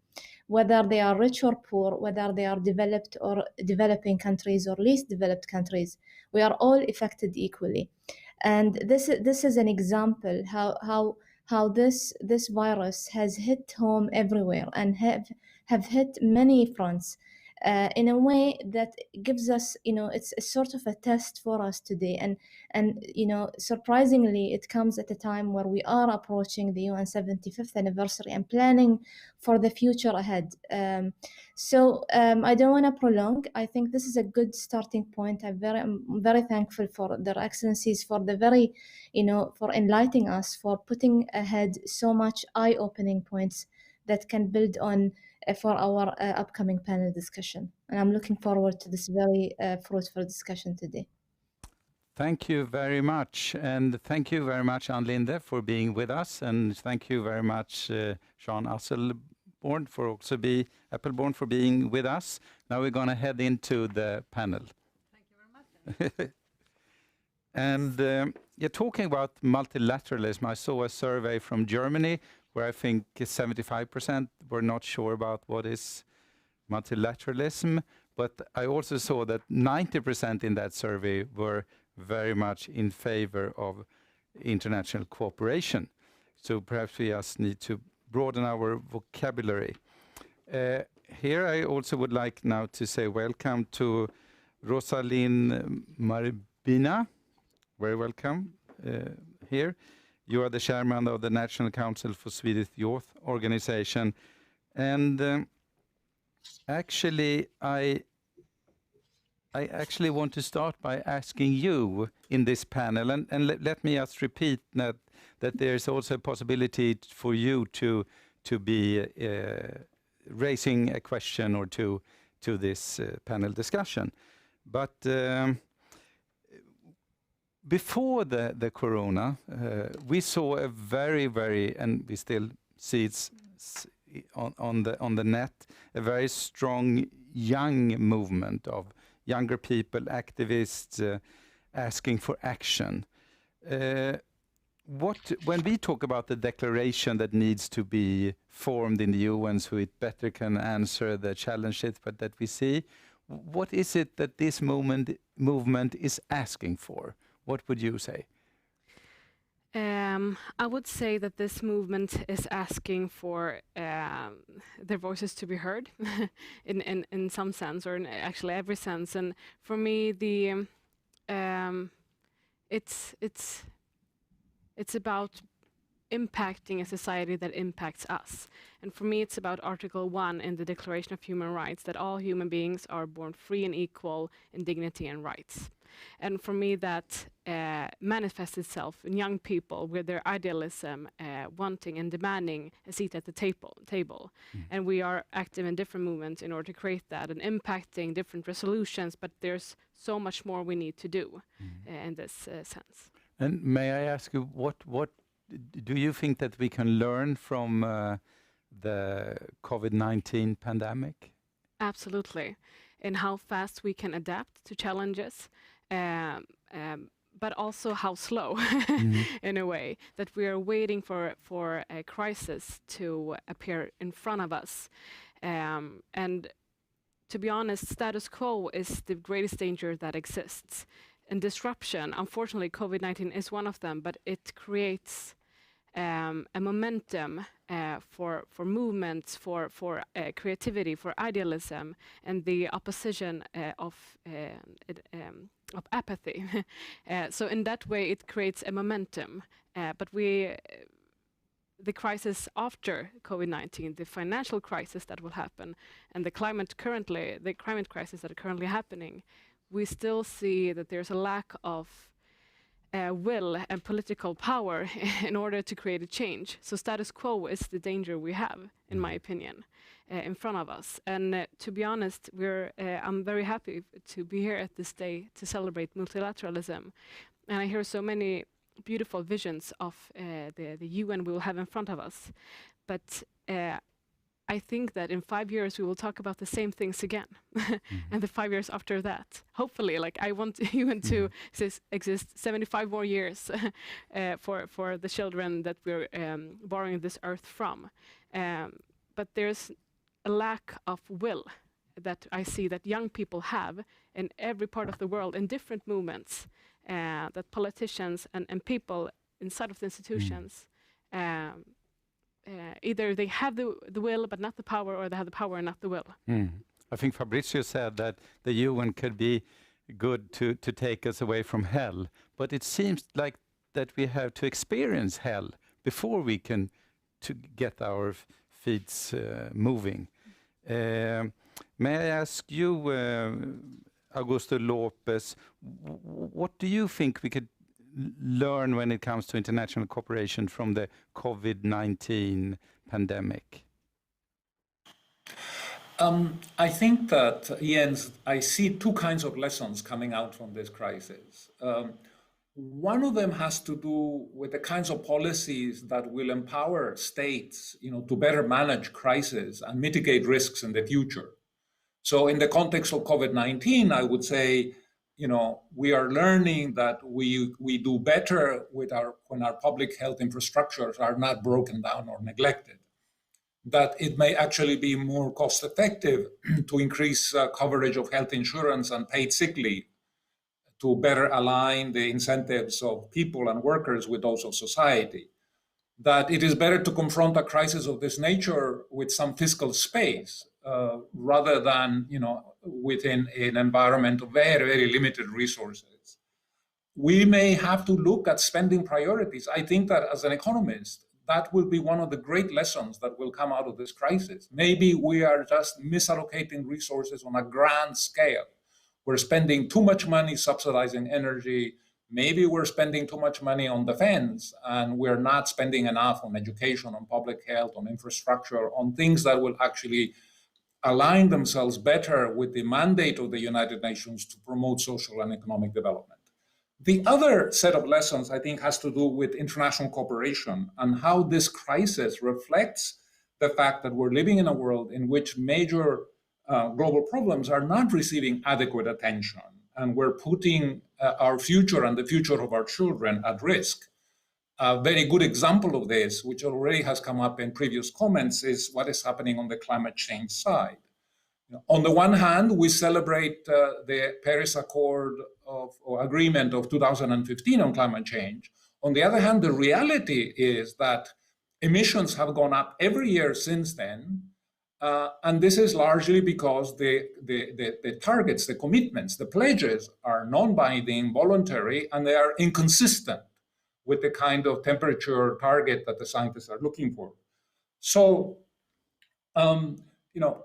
whether they are rich or poor, whether they are developed or developing countries or least developed countries. We are all affected equally. And this is an example how this virus has hit home everywhere and have hit many fronts in a way that gives us, it's a sort of a test for us today. And surprisingly, it comes at a time where we are approaching the UN 75th anniversary and planning for the future ahead. So I don't want to prolong. I think this is a good starting point. I'm very thankful for their excellencies for the very, for enlightening us, for putting ahead so much eye-opening points that can build on for our upcoming panel discussion. And I'm looking forward to this very fruitful discussion today. Thank you very much. And thank you very much, Ann Linde, for being with us. And thank you very much, Sean Asselborn, Appelborn, for being with us. Now we're going to head into the panel. Thank you very much. And you're talking about multilateralism. I saw a survey from Germany where I think 75% were not sure about what is multilateralism. But I also saw that 90% in that survey were very much in favor of international cooperation. So perhaps we just need to broaden our vocabulary. Here I also would like now to say welcome to Rosalind Marbina. Very welcome here. You are the chairman of the National Council for Swedish Youth Organization. And actually, I actually want to start by asking you in this panel, and let me just repeat that there's also a possibility for you to be raising a question or two to this panel discussion. But before the corona, we saw a very, and we still see it on the net, a very strong young movement of younger people, activists asking for action. When we talk about the declaration that needs to be formed in the UN so it better can answer the challenges that we see, what is it that this movement is asking for? What would you say? I would say that this movement is asking for their voices to be heard in some sense, or in actually every sense. And for me, it's about impacting a society that impacts us. And for me, it's about Article 1 in the Declaration of Human Rights, that all human beings are born free and equal in dignity and rights. And for me, that manifests itself in young people with their idealism, wanting and demanding a seat at the table. And we are active in different movements in order to create that and impacting different resolutions, but there's so much more we need to do in this sense. And may I ask you, what do you think that we can learn from the COVID-19 pandemic? Absolutely. And how fast we can adapt to challenges, but also how slow, in a way, that we are waiting for a crisis to appear in front of us. And to be honest, status quo is the greatest danger that exists. And disruption, unfortunately, COVID-19 is one of them, but it creates a momentum for movements, for creativity, for idealism, and the opposition of apathy. So in that way, it creates a momentum. But the crisis after COVID-19, the financial crisis that will happen, and the climate crisis that are currently happening, we still see that there's a lack of will and political power in order to create a change. So status quo is the danger we have, in my opinion, in front of us. And to be honest, I'm very happy to be here at this day to celebrate multilateralism. And I hear so many beautiful visions of the UN we will have in front of us. But I think that in 5 years we will talk about the same things again, and the 5 years after that. Hopefully, I want UN to exist 75 more years for the children that we're borrowing this earth from. But there's a lack of will that I see that young people have in every part of the world in different movements, that politicians and people inside of the institutions either they have the will but not the power, or they have the power and not the will. I think Fabrizio said that the UN could be good to take us away from hell, but it seems like that we have to experience hell before we can to get our feet moving. May I ask you, Augusto Lopez, what do you think we could learn when it comes to international cooperation from the COVID-19 pandemic? I think that, Jens, I see two kinds of lessons coming out from this crisis. One of them has to do with the kinds of policies that will empower states, to better manage crises and mitigate risks in the future. So in the context of COVID-19, I would say, we are learning that we do better when our public health infrastructures are not broken down or neglected. That it may actually be more cost effective to increase coverage of health insurance and paid sick leave to better align the incentives of people and workers with those of society. that it is better to confront a crisis of this nature with some fiscal space rather than, within an environment of very, very limited resources. We may have to look at spending priorities. I think that as an economist, that will be one of the great lessons that will come out of this crisis. Maybe we are just misallocating resources on a grand scale. We're spending too much money subsidizing energy. Maybe we're spending too much money on defense, and we're not spending enough on education, on public health, on infrastructure, on things that will actually align themselves better with the mandate of the United Nations to promote social and economic development. The other set of lessons, I think, has to do with international cooperation and how this crisis reflects the fact that we're living in a world in which major global problems are not receiving adequate attention, and we're putting our future and the future of our children at risk. A very good example of this, which already has come up in previous comments, is what is happening on the climate change side. On the one hand, we celebrate the Paris Accord or Agreement of 2015 on climate change. On the other hand, the reality is that emissions have gone up every year since then. And this is largely because the targets, the commitments, the pledges are non-binding, voluntary, and they are inconsistent with the kind of temperature target that the scientists are looking for. So,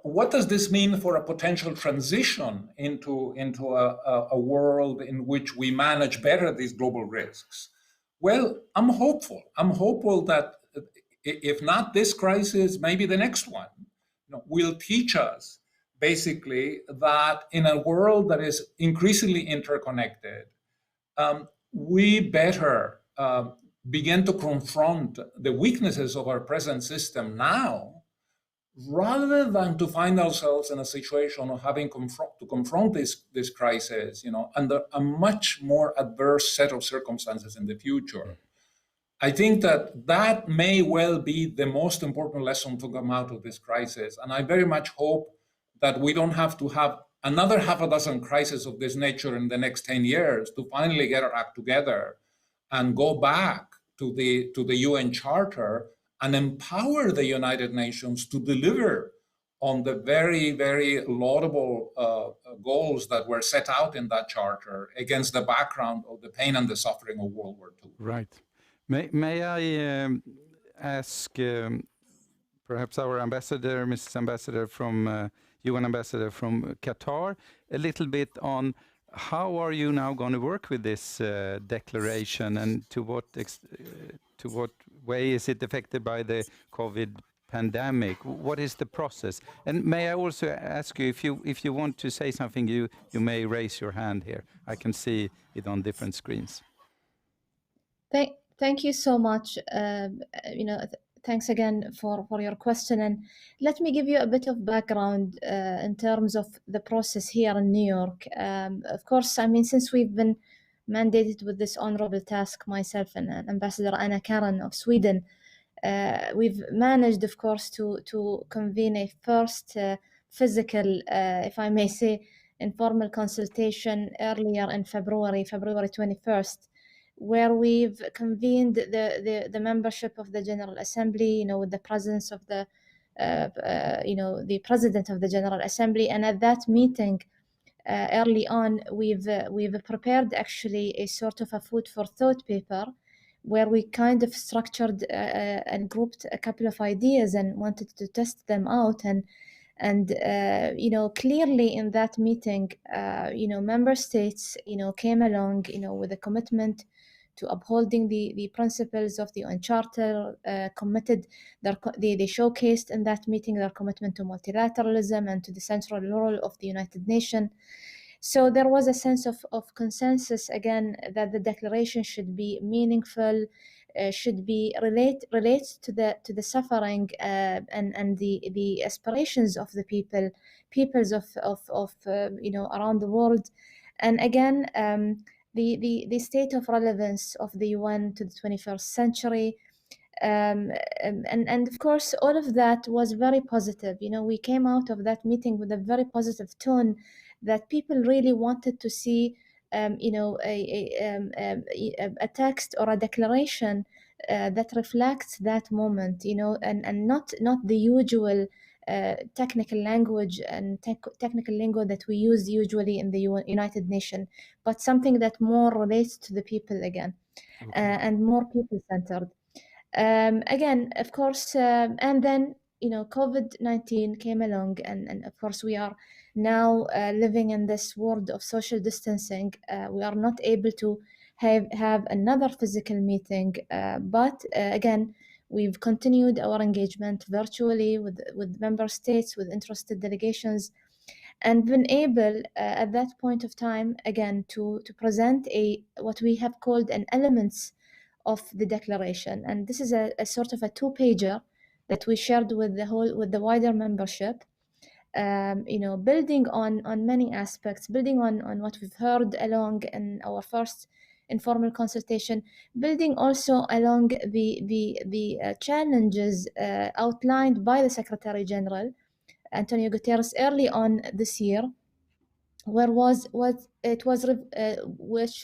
what does this mean for a potential transition into a world in which we manage better these global risks? Well, I'm hopeful. I'm hopeful that if not this crisis, maybe the next one will teach us basically that in a world that is increasingly interconnected, we better begin to confront the weaknesses of our present system now, rather than to find ourselves in a situation of having to confront this crisis, under a much more adverse set of circumstances in the future. I think that may well be the most important lesson to come out of this crisis. And I very much hope that we don't have to have another half a dozen crises of this nature in the next 10 years to finally get our act together and go back to the UN Charter and empower the United Nations to deliver on the very, very laudable goals that were set out in that charter against the background of the pain and the suffering of World War II. Right. May I ask perhaps our ambassador, Mrs. Ambassador from UN Ambassador from Qatar, a little bit on how are you now going to work with this declaration, and to what way is it affected by the COVID pandemic? What is the process? And may I also ask you, if you want to say something, you may raise your hand here. I can see it on different screens. Thank you so much. Thanks again for your question. And let me give you a bit of background in terms of the process here in New York. Of course, I mean, since we've been mandated with this honorable task, myself and Ambassador Anna-Karin of Sweden, we've managed, of course, to convene a first physical, if I may say, informal consultation earlier in February 21st, where we've convened the membership of the General Assembly, with the presence of the President of the General Assembly. And at that meeting, early on, we've prepared actually a sort of a food for thought paper, where we kind of structured and grouped a couple of ideas and wanted to test them out. And clearly in that meeting, member states, came along, with a commitment to upholding the principles of the UN Charter, committed, they showcased in that meeting their commitment to multilateralism and to the central role of the United Nations. So there was a sense of consensus, again, that the declaration should be meaningful, should be relate to the suffering and the aspirations of the peoples of around the world, and again the state of relevance of the UN to the 21st century. And of course, all of that was very positive. We came out of that meeting with a very positive tone, that people really wanted to see, a text or a declaration that reflects that moment, and not the usual technical language and technical lingo that we use usually in the United Nations, but something that more relates to the people again, and more people-centered. Again, of course, and then COVID-19 came along, and of course we are now living in this world of social distancing. We are not able to have another physical meeting, but again, we've continued our engagement virtually with member states, with interested delegations, and been able at that point of time again to present what we have called an elements of the declaration. And this is a sort of a 2-pager that we shared with the wider membership, building on many aspects, building on what we've heard along in our first informal consultation, building also along the challenges outlined by the Secretary General Antonio Guterres early on this year, which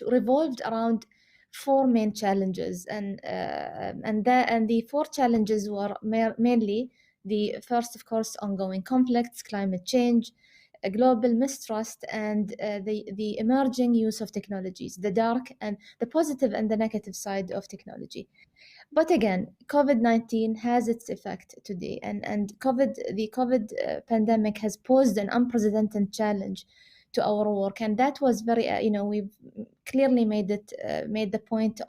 revolved around 4 main challenges, and the 4 challenges were mainly the first, of course, ongoing conflicts, climate change, a global mistrust, and the emerging use of technologies, the dark and the positive and the negative side of technology. But again, COVID-19 has its effect today, and the COVID pandemic has posed an unprecedented challenge to our work, and that was very, we've clearly made the point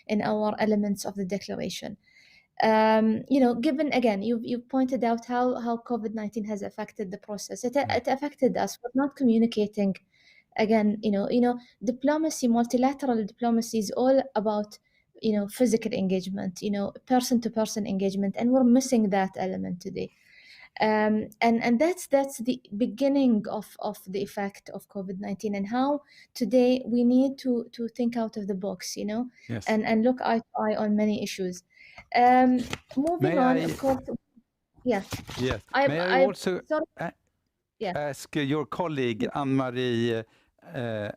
in our elements of the declaration. Given again, you've pointed out how COVID-19 has affected the process. It affected us. We're not communicating. Again, diplomacy, multilateral diplomacy is all about physical engagement, person-to-person engagement, and we're missing that element today. And that's the beginning of the effect of COVID-19, and how today we need to think out of the box, Yes. and look eye to eye on many issues. Moving on, of course. Yeah. Yes. May I also yeah. ask your colleague Anna-Karin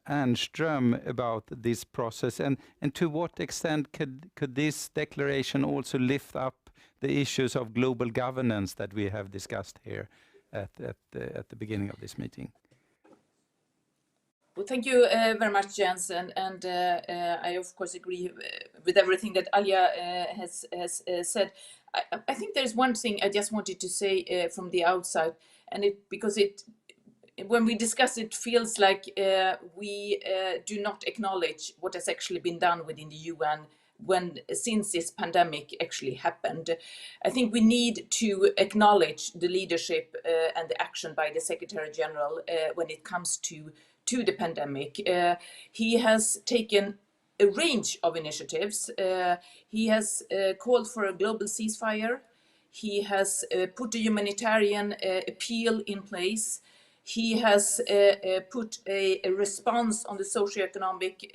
Eneström about this process, and to what extent could this declaration also lift up the issues of global governance that we have discussed here at the beginning of this meeting? Well, thank you very much, Jens, and I of course agree with everything that Alya has said. I think there's one thing I just wanted to say from the outside, and when we discuss it, feels like we do not acknowledge what has actually been done within the UN since this pandemic actually happened. I think we need to acknowledge the leadership and the action by the Secretary General when it comes to the pandemic. He has taken a range of initiatives. He has called for a global ceasefire. He has put a humanitarian appeal in place. He has put a response on the socioeconomic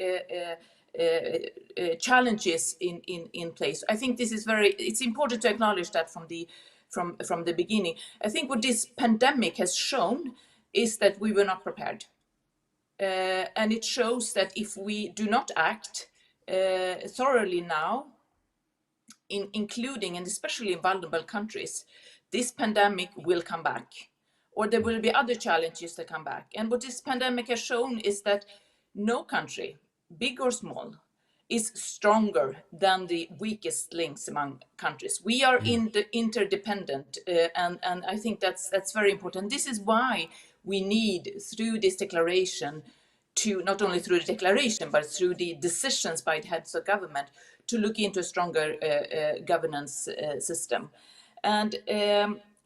challenges in place. I think this is it's important to acknowledge that from the beginning. I think what this pandemic has shown is that we were not prepared. And it shows that if we do not act thoroughly now, including and especially in vulnerable countries, this pandemic will come back, or there will be other challenges that come back. And what this pandemic has shown is that no country, big or small, is stronger than the weakest links among countries. We are interdependent, and I think that's very important. This is why we need, through this declaration, not only through the declaration, but through the decisions by the heads of government, to look into a stronger governance system. And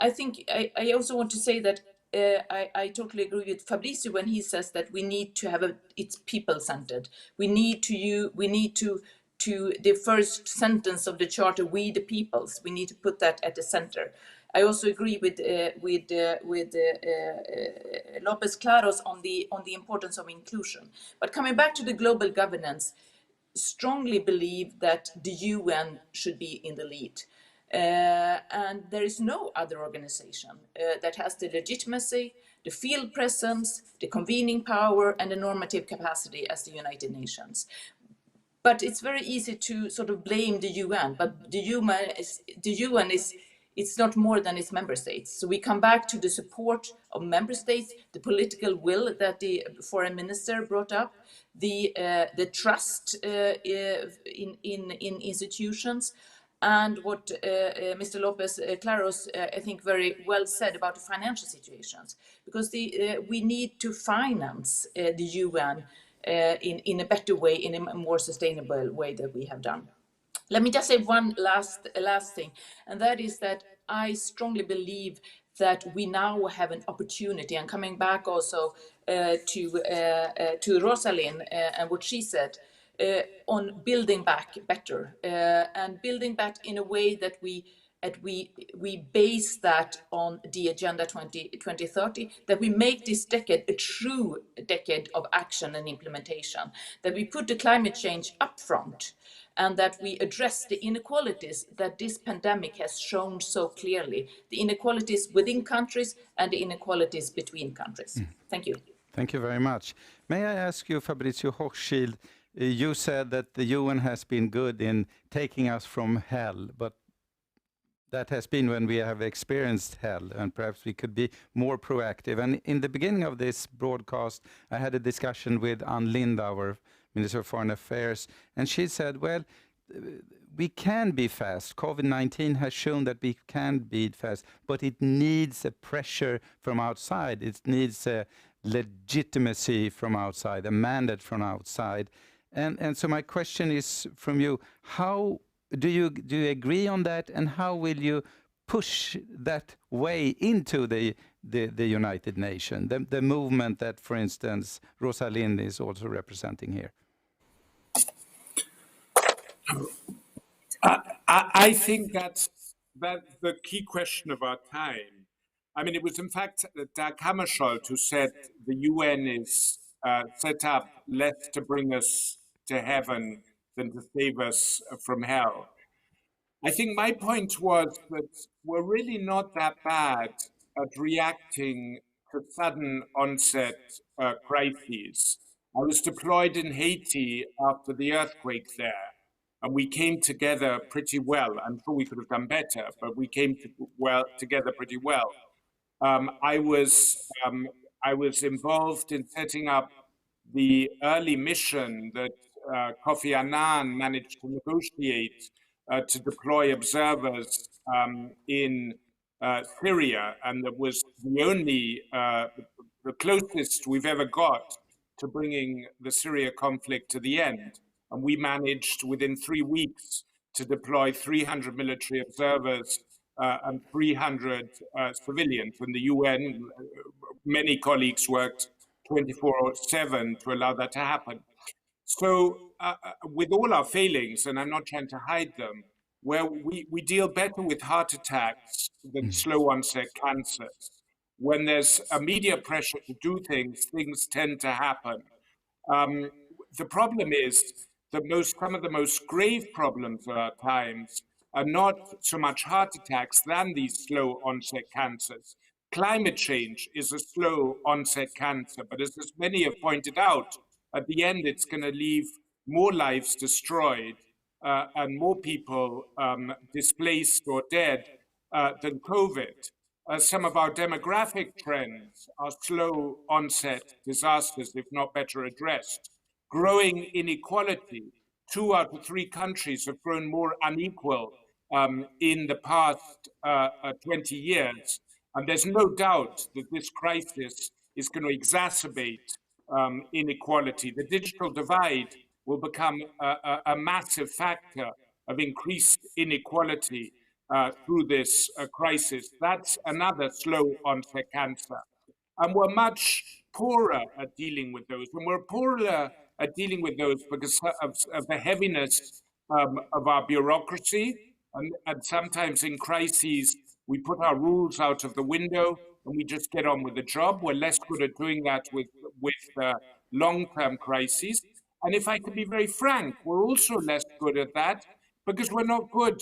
I think I also want to say that I totally agree with Fabrizio when he says that we need to have it's people-centered. We need to the first sentence of the charter, we the peoples. We need to put that at the center. I also agree with Lopez-Claros on the importance of inclusion. But coming back to the global governance, strongly believe that the UN should be in the lead. And there is no other organization that has the legitimacy, the field presence, the convening power, and the normative capacity as the United Nations. but it's very easy to sort of blame the UN. But the UN is it's not more than its member states. So we come back to the support of member states, the political will that the foreign minister brought up, the trust in institutions, and what Mr. Lopez-Claros, I think, very well said about the financial situations, because we need to finance the UN in a better way, in a more sustainable way that we have done. Let me just say one last thing, and that is that I strongly believe that we now have an opportunity, and coming back also to Rosalind and what she said, on building back better, and building back in a way that we base that on the Agenda 2030, that we make this decade a true decade of action and implementation, that we put the climate change up front, and that we address the inequalities that this pandemic has shown so clearly, the inequalities within countries and the inequalities between countries. Thank you. Thank you very much. May I ask you, Fabrizio Hochschild, you said that the UN has been good in taking us from hell, but that has been when we have experienced hell, and perhaps we could be more proactive. And in the beginning of this broadcast, I had a discussion with Linde, our Minister of Foreign Affairs, and she said, well, we can be fast. COVID-19 has shown that we can be fast, but it needs a pressure from outside. It needs a legitimacy from outside, a mandate from outside. And so my question is from you, how do you agree on that, and how will you push that way into the United Nations, the movement that, for instance, Rosalind is also representing here? I think that's the key question of our time. I mean, it was in fact Dag Hammarskjöld who said the UN is set up less to bring us to heaven than to save us from hell. I think my point was that we're really not that bad at reacting to sudden onset crises. I was deployed in Haiti after the earthquake there, and we came together pretty well. I'm sure we could have done better, but we came together pretty well. I was involved in setting up the early mission that Kofi Annan managed to negotiate to deploy observers in Syria, and that was the closest we've ever got to bringing the Syria conflict to the end. And we managed within 3 weeks to deploy 300 military observers and 300 civilians. And the UN, many colleagues worked 24/7 to allow that to happen. So with all our failings, and I'm not trying to hide them, where we deal better with heart attacks than slow onset cancers. When there's a media pressure to do things, things tend to happen. The problem is that some of the most grave problems of our times are not so much heart attacks than these slow onset cancers. Climate change is a slow onset cancer, but as many have pointed out, at the end it's going to leave more lives destroyed and more people displaced or dead than COVID. Some of our demographic trends are slow onset disasters, if not better addressed. Growing inequality. 2 out of 3 countries have grown more unequal in the past 20 years. And there's no doubt that this crisis is going to exacerbate inequality. The digital divide will become a massive factor of increased inequality through this crisis. That's another slow onset cancer. And we're much poorer at dealing with those. And we're poorer at dealing with those because of the heaviness of our bureaucracy. And sometimes in crises, we put our rules out of the window and we just get on with the job. We're less good at doing that with long-term crises. And if I could be very frank, we're also less good at that because we're not good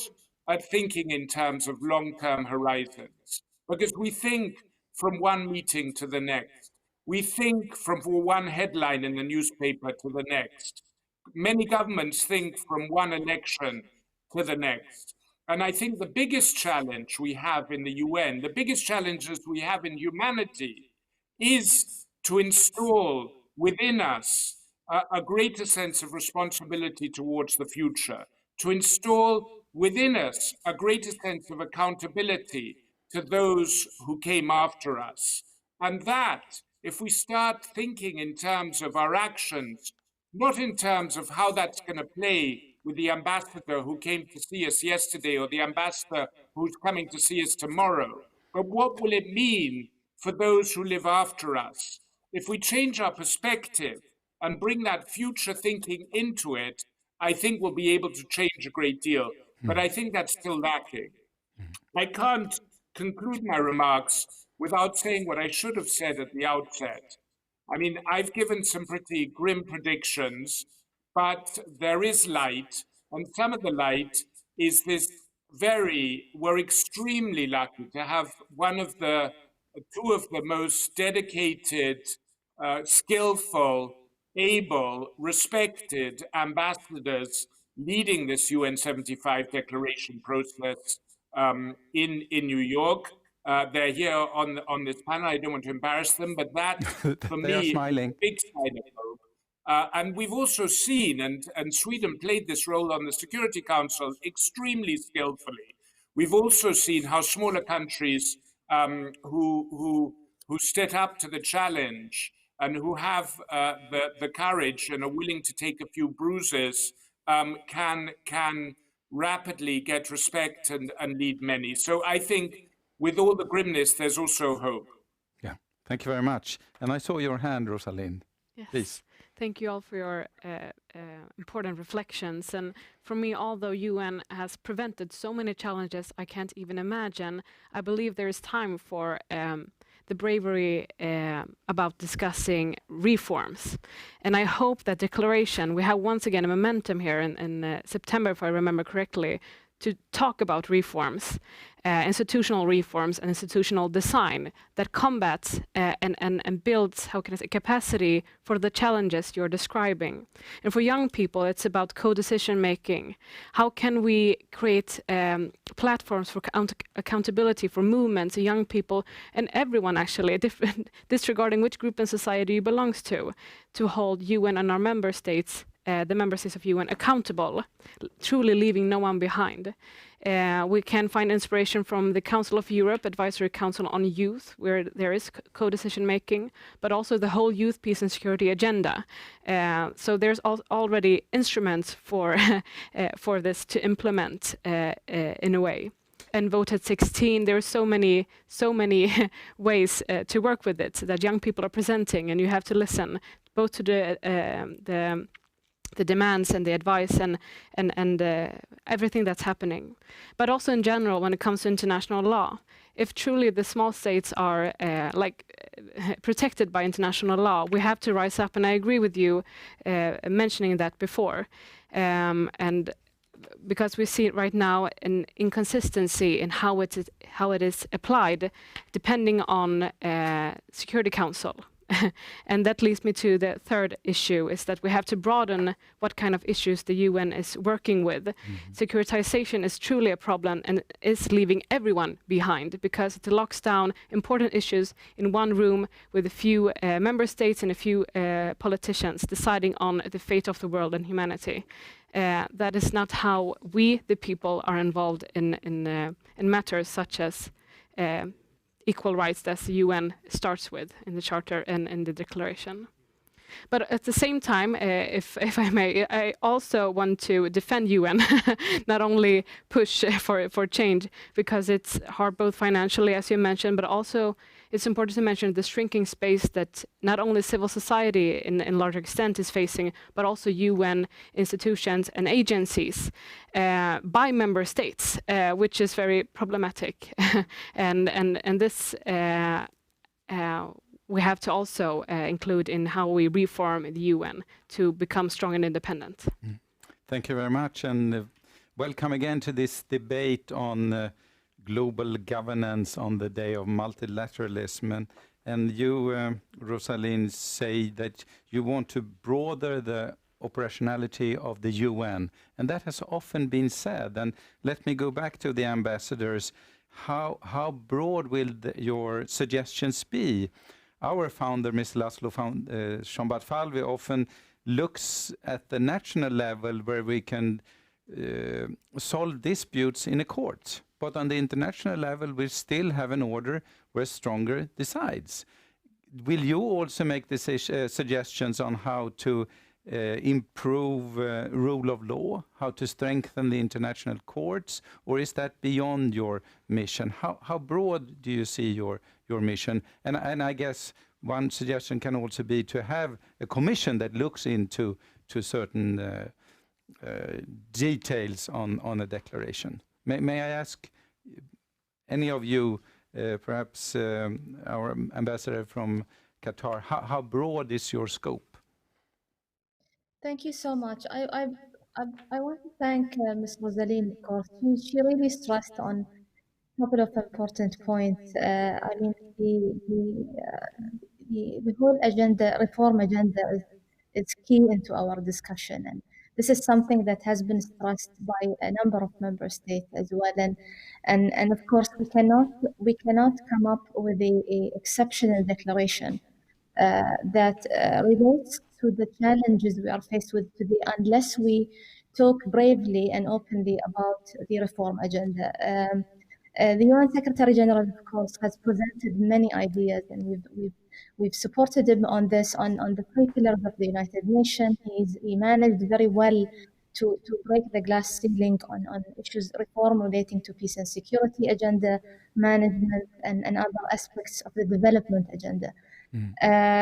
at thinking in terms of long-term horizons. Because we think from one meeting to the next. We think from one headline in the newspaper to the next. many governments think from one election to the next. And I think the biggest challenge we have in the UN, the biggest challenges we have in humanity, is to install within us a greater sense of responsibility towards the future, to install within us a greater sense of accountability to those who came after us. And that, if we start thinking in terms of our actions, not in terms of how that's going to play with the ambassador who came to see us yesterday or the ambassador who's coming to see us tomorrow, but what will it mean for those who live after us? If we change our perspective and bring that future thinking into it, I think we'll be able to change a great deal. But I think that's still lacking. I can't conclude my remarks without saying what I should have said at the outset. I mean, I've given some pretty grim predictions, but there is light, and some of the light is this we're extremely lucky to have two of the most dedicated, skillful, able, respected ambassadors leading this UN 75 declaration process in New York. They're here on this panel. I don't want to embarrass them, but that, for me, is a big sign of hope. And we've also seen, and Sweden played this role on the Security Council extremely skillfully. We've also seen how smaller countries who step up to the challenge and who have the courage and are willing to take a few bruises can rapidly get respect and lead many. So I think with all the grimness, there's also hope. Yeah, thank you very much. And I saw your hand, Rosalind. Yes. Please. Thank you all for your important reflections. And for me, although UN has prevented so many challenges I can't even imagine, I believe there is time for the bravery about discussing reforms. And I hope that declaration, we have once again a momentum here in September, if I remember correctly, to talk about reforms, institutional reforms and institutional design that combats and builds, how can I say, capacity for the challenges you're describing. And for young people, it's about co-decision making. How can we create platforms for accountability for movements, young people, and everyone actually, disregarding which group in society you belongs to hold UN and our member states, the member states of UN accountable, truly leaving no one behind. We can find inspiration from the Council of Europe, Advisory Council on Youth, where there is co-decision making, but also the whole Youth, Peace and Security agenda. So there's already instruments for this to implement in a way. And Vote at 16, there are so many ways to work with it that young people are presenting, and you have to listen both to the demands and the advice and everything that's happening. But also in general, when it comes to international law, if truly the small states are protected by international law, we have to rise up. And I agree with you mentioning that before. And because we see right now an inconsistency in how it is applied, depending on Security Council. And that leads me to the third issue, is that we have to broaden what kind of issues the UN is working with. Mm-hmm. Securitization is truly a problem and is leaving everyone behind, because it locks down important issues in one room with a few member states and a few politicians deciding on the fate of the world and humanity. That is not how we, the people, are involved in matters such as equal rights that the UN starts with in the Charter and in the Declaration. But at the same time, if I may, I also want to defend UN, not only push for change, because it's hard both financially, as you mentioned, but also it's important to mention the shrinking space that not only civil society in larger extent is facing, but also UN institutions and agencies by member states, which is very problematic. and this we have to also include in how we reform the UN to become strong and independent. Mm. Thank you very much, and welcome again to this debate on global governance on the day of multilateralism. And you, Rosalind, say that you want to broaden the operationality of the UN. And that has often been said. And let me go back to the ambassadors. How broad will your suggestions be? Our founder, Mr. Laszlo Szombat-Falvi, often looks at the national level where we can solve disputes in a court. But on the international level, we still have an order where stronger decides. Will you also make suggestions on how to improve rule of law, how to strengthen the international courts, or is that beyond your mission? How broad do you see your mission? And I guess one suggestion can also be to have a commission that looks into certain details on a declaration. May I ask any of you, perhaps our ambassador from Qatar, how broad is your scope? Thank you so much. I want to thank Ms. Rosaline, of course. She really stressed on a couple of important points. I mean, the whole agenda, reform agenda, is key into our discussion, and this is something that has been stressed by a number of member states as well. And of course, we cannot come up with a exceptional declaration that relates to the challenges we are faced with today unless we talk bravely and openly about the reform agenda. The UN Secretary General, of course, has presented many ideas, and we've supported him on this, on the 3 pillars of the United Nations. He managed very well to break the glass ceiling on issues, reform relating to peace and security agenda, management, and other aspects of the development agenda.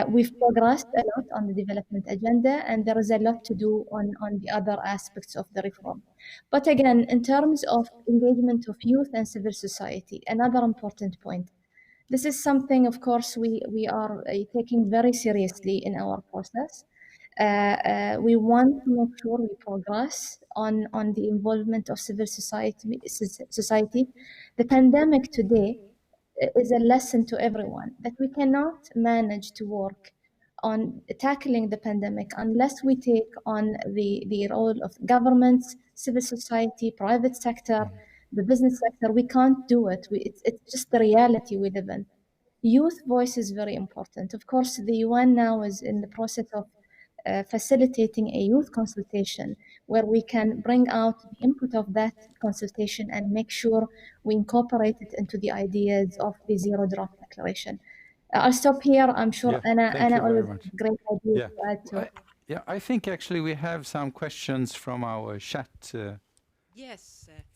We've progressed a lot on the development agenda, and there is a lot to do on the other aspects of the reform. But again, in terms of engagement of youth and civil society, another important point. This is something, of course, we are taking very seriously in our process. We want to make sure we progress on the involvement of civil society. The pandemic today is a lesson to everyone that we cannot manage to work on tackling the pandemic unless we take on the role of governments, civil society, private sector, the business sector. We can't do it. It's just the reality we live in. Youth voice is very important. Of course, the UN now is in the process of facilitating a youth consultation where we can bring out the input of that consultation and make sure we incorporate it into the ideas of the Zero Draft Declaration. I'll stop here. I'm sure Anna always has great ideas to add to it. I think actually we have some questions from our chat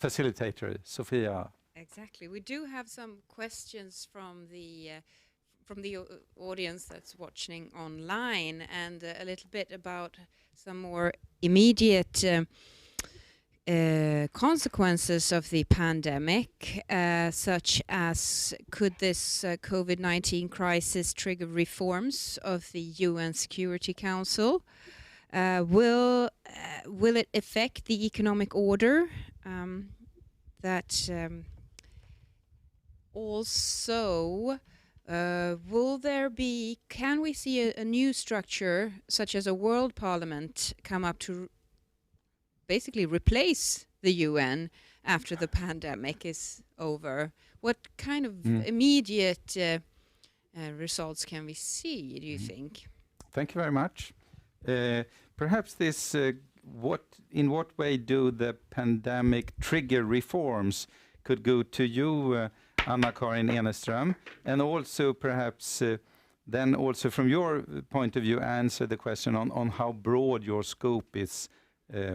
facilitator, Sophia. Exactly. We do have some questions from the audience that's watching online, and a little bit about some more immediate consequences of the pandemic, such as could this COVID-19 crisis trigger reforms of the UN Security Council? Will it affect the economic order? Also, can we see a new structure such as a world parliament come up to basically replace the UN after the pandemic is over? What kind of immediate results can we see, do you think? Thank you very much. Perhaps this, in what way do the pandemic trigger reforms could go to you, Anna-Karin Eneström, and also perhaps then also from your point of view answer the question on how broad your scope is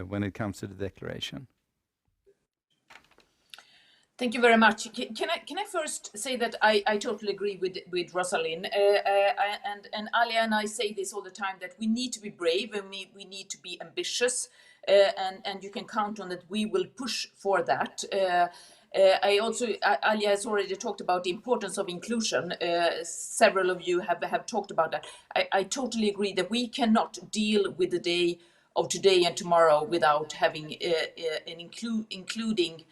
when it comes to the declaration. Thank you very much. Can I first say that I totally agree with Rosalind and Alya, and I say this all the time, that we need to be brave and we need to be ambitious, and you can count on that we will push for that. Alya has already talked about the importance of inclusion. Several of you have talked about that. I totally agree that we cannot deal with the day of today and tomorrow without having including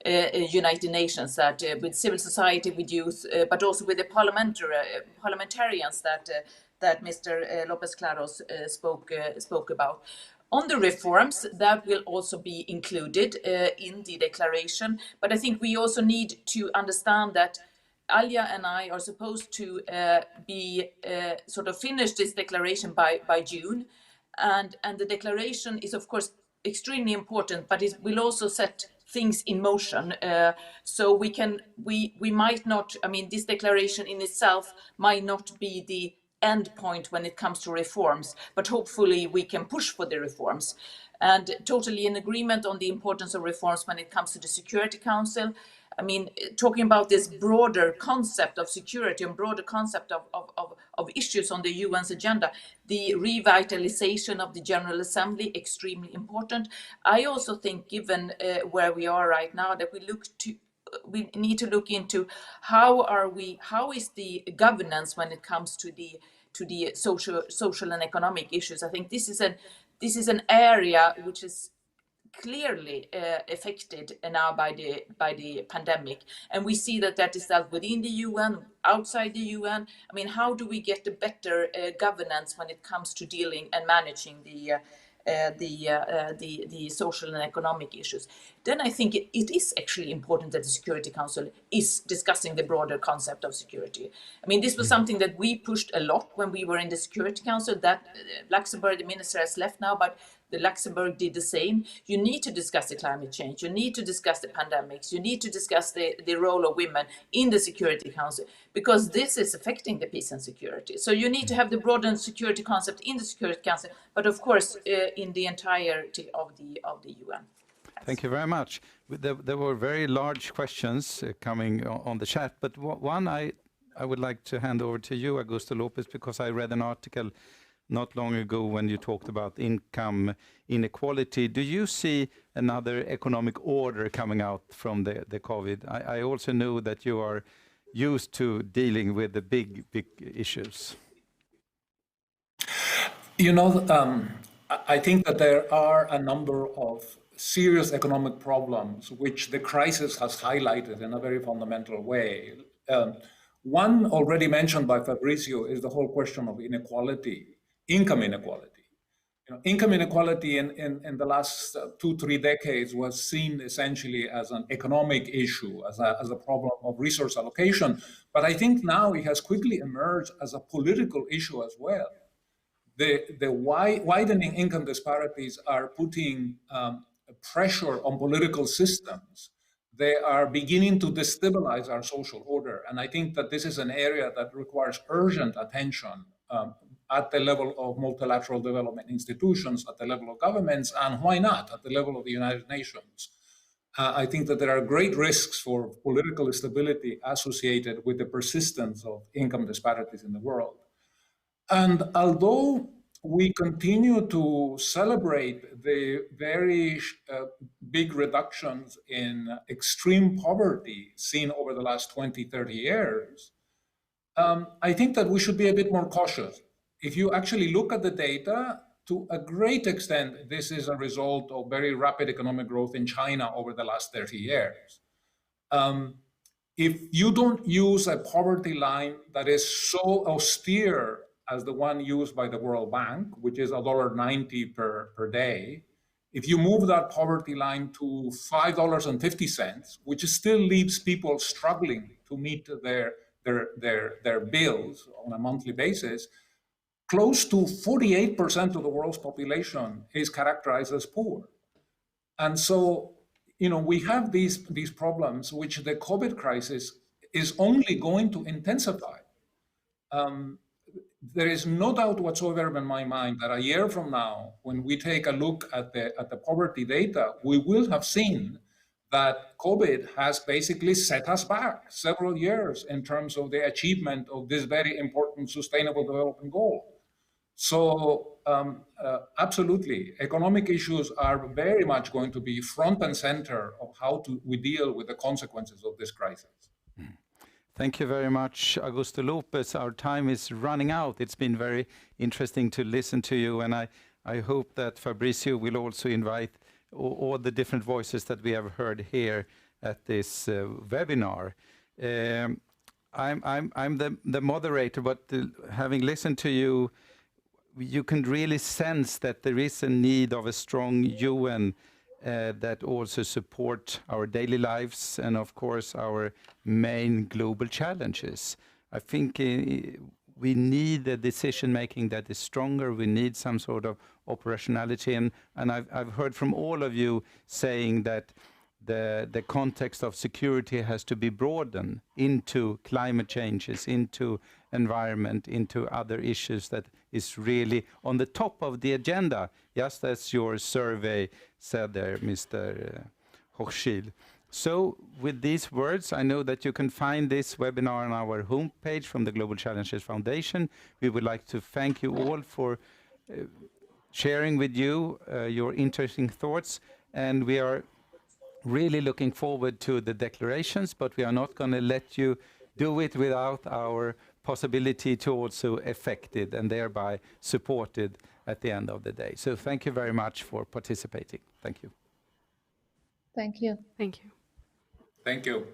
United Nations, that with civil society, with youth, but also with the parliamentarians that Mr. Lopez-Claros spoke about. On the reforms, that will also be included in the declaration. But I think we also need to understand that Alya and I are supposed to be sort of finish this declaration by June. And the declaration is, of course, extremely important, but it will also set things in motion. So we might not, I mean, this declaration in itself might not be the end point when it comes to reforms, but hopefully we can push for the reforms. And totally in agreement on the importance of reforms when it comes to the Security Council. I mean, talking about this broader concept of security and broader concept of issues on the UN's agenda, the revitalization of the General Assembly, extremely important. I also think, given where we are right now, that we need to look into how is the governance when it comes to the social and economic issues. I think this is an area which is clearly affected now by the pandemic, and we see that is dealt within the UN, outside the UN. I mean, how do we get a better governance when it comes to dealing and managing the social and economic issues? Then I think it is actually important that the Security Council is discussing the broader concept of security. I mean, this was something that we pushed a lot when we were in the Security Council. That Luxembourg, the minister, has left now, but the Luxembourg did the same. You need to discuss the climate change. You need to discuss the pandemics. You need to discuss the role of women in the Security Council, because this is affecting the peace and security. So you need to have the broader security concept in the Security Council, but of course in the entirety of the UN. Thank you very much. There were very large questions coming on the chat, but one I would like to hand over to you, Augusto Lopez, because I read an article not long ago when you talked about income inequality. Do you see another economic order coming out from the COVID? I also know that you are used to dealing with the big issues. You know, I think that there are a number of serious economic problems which the crisis has highlighted in a very fundamental way. One already mentioned by Fabrizio is the whole question of inequality. Income inequality. You know, income inequality in the last 2-3 decades was seen essentially as an economic issue, as a problem of resource allocation. But I think now it has quickly emerged as a political issue as well. The widening income disparities are putting pressure on political systems. They are beginning to destabilize our social order. And I think that this is an area that requires urgent attention at the level of multilateral development institutions, at the level of governments, and why not, at the level of the United Nations. I think that there are great risks for political instability associated with the persistence of income disparities in the world. And although we continue to celebrate the very big reductions in extreme poverty seen over the last 20, 30 years, I think that we should be a bit more cautious. If you actually look at the data, to a great extent, this is a result of very rapid economic growth in China over the last 30 years. If you don't use a poverty line that is so austere as the one used by the World Bank, which is $1.90 per day, if you move that poverty line to $5.50, which still leaves people struggling to meet their bills on a monthly basis, close to 48% of the world's population is characterized as poor. And so, you know, we have these problems which the COVID crisis is only going to intensify. There is no doubt whatsoever in my mind that a year from now, when we take a look at the poverty data, we will have seen that COVID has basically set us back several years in terms of the achievement of this very important sustainable development goal. So absolutely, economic issues are very much going to be front and center of how we deal with the consequences of this crisis. Thank you very much, Augusto Lopez. Our time is running out. It's been very interesting to listen to you, and I hope that Fabrizio will also invite all the different voices that we have heard here at this webinar. I'm the moderator, but having listened to you, you can really sense that there is a need of a strong UN that also support our daily lives and, of course, our main global challenges. I think we need a decision-making that is stronger. We need some sort of operationality. And I've heard from all of you saying that the context of security has to be broadened into climate changes, into environment, into other issues that is really on the top of the agenda, just as your survey said there, Mr. Hochschild. So with these words, I know that you can find this webinar on our homepage from the Global Challenges Foundation. We would like to thank you all for sharing with you your interesting thoughts, and we are really looking forward to the declarations, but we are not going to let you do it without our possibility to also affect it and thereby support it at the end of the day. So thank you very much for participating. Thank you. Thank you. Thank you. Thank you.